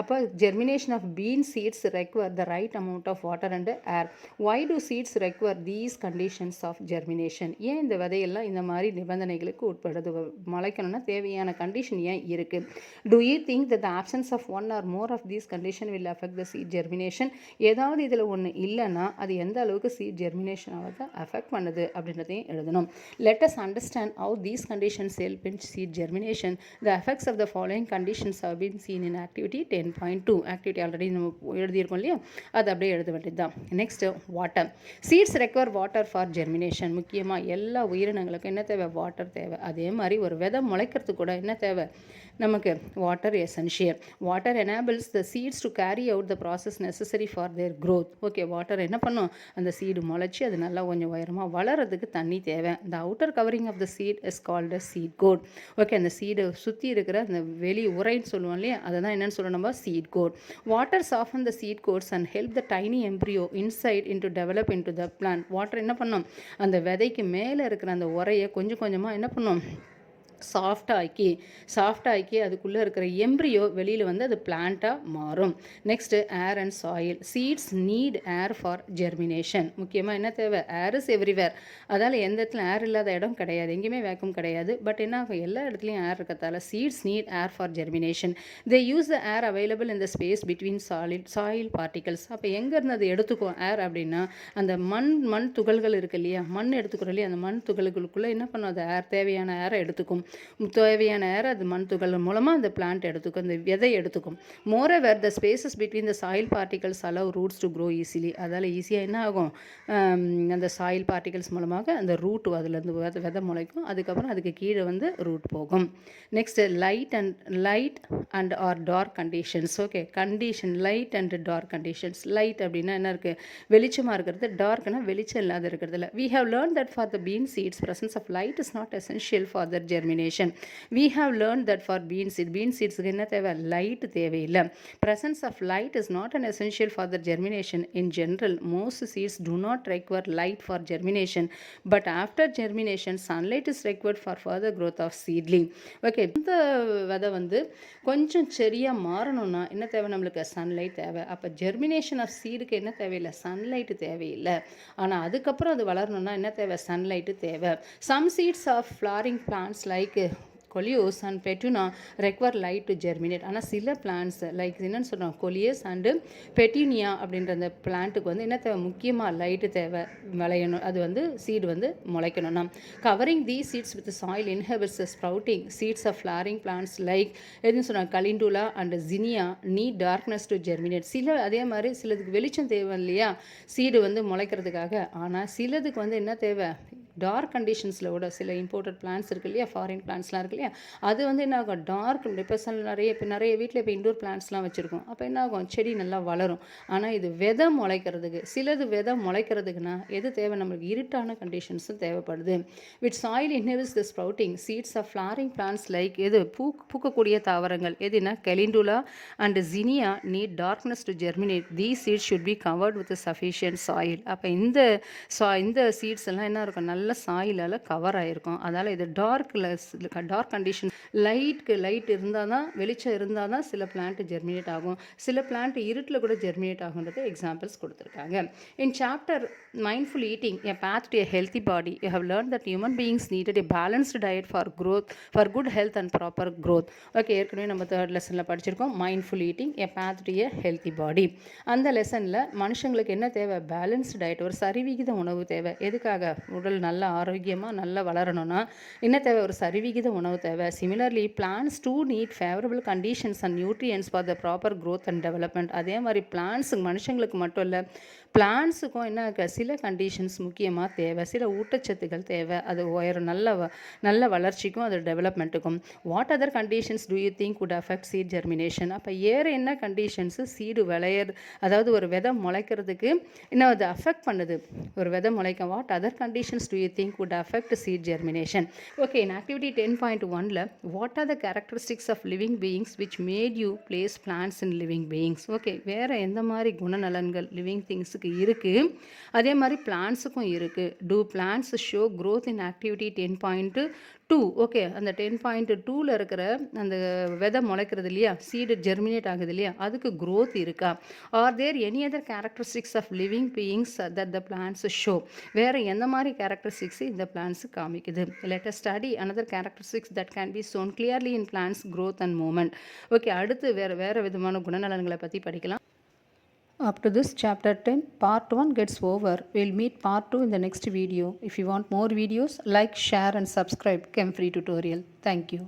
அப்போ germination of bean seeds require the right amount of water and air. Why do seeds require these conditions of germination? ஏன் இந்த விதையெல்லாம் இந்த மாதிரி நிபந்தனைகளுக்கு உட்படுது? முளைக்கணும்னா தேவையான condition ஏன் இருக்குது? Do you think that the absence of one or more of these conditions will affect the seed germination? ஏதாவது இதில் ஒன்று இல்லைன்னா அது எந்த அளவுக்கு seed germination ஆக அஃபெக்ட் பண்ணுது அப்படின்றதையும் எழுதணும். Let us understand how these conditions help in seed germination. The effects of the following conditions have been seen in activity 10.2. activity already நம்ம எழுதியிருக்கோம் இல்லையா, அது அப்படியே எழுத வேண்டியது தான். Next water. Seeds require water for germination. முக்கியமாக எல்லா உயிரினங்களுக்கும் என்ன தேவை? வாட்டர் தேவை. அதே மாதிரி ஒரு விதை முளைக்கிறதுக்கு கூட என்ன தேவை? நமக்கு water essential. Water enables the seeds to carry out the process necessary for their growth. Okay, water என்ன பண்ணும்? அந்த சீடு முளைச்சி அது நல்லா கொஞ்சம் உயரமாக வளர்கிறதுக்கு தண்ணி தேவை. The outer covering of the seed is called a seed coat. Okay, அந்த சீடு சுற்றி இருக்கிற அந்த வெளி உரைன்னு சொல்லுவோம் இல்லையா, அதை தான் என்னென்னு சொல்லணும் நம்ம? Seed coat. Water soften the seed coats and help the tiny embryo inside into develop into the plant. Water என்ன பண்ணும்? அந்த விதைக்கு மேலே இருக்கிற அந்த உரையை கொஞ்சம் கொஞ்சமாக என்ன பண்ணும்? சாஃப்டாக்கி அதுக்குள்ளே இருக்கிற எம்ப்ரியோ வெளியில் வந்து அது பிளான்ட்டாக மாறும். Next air and soil. Seeds need air for germination. முக்கியமாக என்ன தேவை? Air is everywhere. அதால் எந்த இடத்துல ஏர் இல்லாத இடம் கிடையாது, எங்கேயுமே வேக்கம் கிடையாது. பட் என்ன ஆகும்? எல்லா இடத்துலையும் ஏர் இருக்கிறதால seeds need air for germination. They use the air available in the space between soil particles. அப்போ எங்கேருந்து அது எடுத்துக்கும் ஏர் அப்படின்னா அந்த மண் துகள்கள் இருக்கு இல்லையா, மண் எடுத்துக்கிறோம் இல்லையா, அந்த மண் துகள்களுக்குள்ளே என்ன பண்ணும்? அது ஏர் தேவையான ஏரை எடுத்துக்கும். தேவையான ஏர் அது மண் துகள் மூலமாக அந்த பிளான்ட் எடுத்துக்கும், அந்த விதை எடுத்துக்கும். Moreover the spaces between the soil particles allow roots to grow easily. அதால் ஈஸியாக என்ன ஆகும்? அந்த சாயில் பார்ட்டிகல்ஸ் மூலமாக அந்த ரூட் அதுலேருந்து விதை முளைக்கும். அதுக்கப்புறம் அதுக்கு கீழே வந்து ரூட் போகும். Next light and or dark conditions. Okay, condition light and dark conditions. Light அப்படின்னா என்ன இருக்குது? வெளிச்சமாக இருக்கிறது. டார்க்னா வெளிச்சம் இல்லாத இருக்கிறதுல. We have learned that for the bean seeds presence of light is not essential for their germination. We have learned that for bean seedsக்கு என்ன தேவை? லைட் தேவையில்லை. Presence of light is not an essential for the germination. In general, most seeds do not require light for germination, but after germination, sunlight is required for further growth of seedling. Okay, இந்த விதை வந்து கொஞ்சம் சரியாக மாறணும்னா என்ன தேவை? நம்மளுக்கு sunlight தேவை. அப்போ ஜெர்மினேஷன் ஆஃப் சீடுக்கு என்ன தேவையில்லை? சன்லைட்டு தேவையில்லை. ஆனால் அதுக்கப்புறம் அது வளரணும்னா என்ன தேவை? சன்லைட்டு தேவை. Some seeds of flowering plants like coleus and petunia require light to germinate. ஆனால் சில பிளான்ட்ஸ் லைக் என்னென்னு சொல்கிறோம்? கொலியஸ் அண்டு பெட்டினியா அப்படின்ற அந்த பிளான்ட்டுக்கு வந்து என்ன தேவை? முக்கியமாக லைட்டு தேவை விளையணும். அது வந்து சீடு வந்து முளைக்கணும்னா. Covering these seeds with soil inhibits sprouting. Seeds of flowering plants like எதுன்னு சொன்னாங்க? Calendula and zinnia need darkness to germinate. அதே மாதிரி சிலதுக்கு வெளிச்சம் தேவை இல்லையா சீடு வந்து முளைக்கிறதுக்காக. ஆனால் சிலதுக்கு வந்து என்ன தேவை? டார்க் கண்டிஷன்ஸில் கூட சில இம்போர்ட்டட் பிளான்ட்ஸ் இருக்குது இல்லையா, ஃபாரின் பிளான்ட்ஸ்லாம் இருக்குது இல்லையா, அது வந்து என்ன ஆகும்? டார்க். இப்போ நிறைய வீட்டில் இப்போ இண்டோர் பிளான்ட்ஸ்லாம் வச்சுருக்கோம். அப்போ என்ன ஆகும்? செடி நல்லா வளரும். ஆனால் இது விதை முளைக்கிறதுக்கு, சிலது விதை முளைக்கிறதுக்குன்னா எது தேவை? நம்மளுக்கு இருட்டான கண்டிஷன்ஸும் தேவைப்படுது. With soil inhibits the sprouting. Seeds of flowering plants like எது? பூக்கக்கூடிய தாவரங்கள் எதுனா? Calendula and zinnia need darkness to germinate. These seeds should be covered with sufficient soil. அப்போ இந்த சீட்ஸ் எல்லாம் என்ன இருக்கும்? நல்ல சாயிலால் கவர் ஆகிருக்கும். அதனால் இது டார்க் கண்டிஷன். லைட் இருந்தால் தான், வெளிச்சம் இருந்தால் தான் சில பிளான்ட் ஜெர்மினேட் ஆகும். சில பிளான்ட் இருட்டில் கூட ஜெர்மினேட் ஆகுன்றது எக்ஸாம்பிள்ஸ் கொடுத்துருக்காங்க. In chapter mindful eating a path to a healthy body you have learn that human beings needed a balanced diet for good health and proper growth. Okay, ஏற்கனவே நம்ம 3rd லெசனில் படிச்சிருக்கோம். Mindful eating a path to a healthy body. அந்த லெசனில் மனுஷங்களுக்கு என்ன தேவை? Balanced diet, ஒரு சரிவிகித உணவு தேவை. எதுக்காக? உடல் நல்ல ஆரோக்கியமாக நல்லா வளரணும்னா என்ன தேவை? ஒரு சரிவிகித உணவு தேவை. Similarly plants too need favourable conditions and nutrients for the proper growth and development. அதே மாதிரி பிளான்ஸ் மனுஷங்களுக்கு மட்டும் இல்லை, பிளான்ஸுக்கும் என்ன சில கண்டிஷன்ஸ் முக்கியமாக தேவை, சில ஊட்டச்சத்துக்கள் தேவை, அது உயரம் நல்ல வளர்ச்சிக்கும் அது டெவலப்மெண்ட்டுக்கும். What other conditions do you think would affect seed germination? அப்போ என்ன கண்டிஷன்ஸு சீடு அதாவது ஒரு விதை முளைக்கிறதுக்கு இன்னும் அது அஃபெக்ட் பண்ணுது, ஒரு விதை முளைக்க. What other conditions do you think would affect seed germination? Okay, in activity 10.1ல what are the characteristics of living beings which made you place plants in living beings? Okay, வேறு எந்த மாதிரி குணநலன்கள் லிவிங் திங்ஸுக்கு இருக்குது, அதே மாதிரி பிளான்ஸுக்கும் இருக்குது. do plants show growth in activity 10.2? Okay, அந்த 10.2ல இருக்கிற அந்த விதை முளைக்கிறது இல்லையா, சீடு ஜெர்மினேட் ஆகுது இல்லையா, அதுக்கு growth இருக்கா? Are there any other characteristics of living beings that the plants show? வேறு எந்த மாதிரி கேரக்டரிஸ்டிக்ஸ் இந்த பிளான்ஸ் காமிக்குது? Let us study another characteristics that can be shown clearly in plants growth and movement. Okay, அடுத்து வேறு விதமான குணநலன்களை பற்றி படிக்கலாம். Up to this chapter 10, part 1 gets over. We'll meet part 2 in the next video. If you want more videos, like, share and subscribe Chem Free Tutorial. Thank you.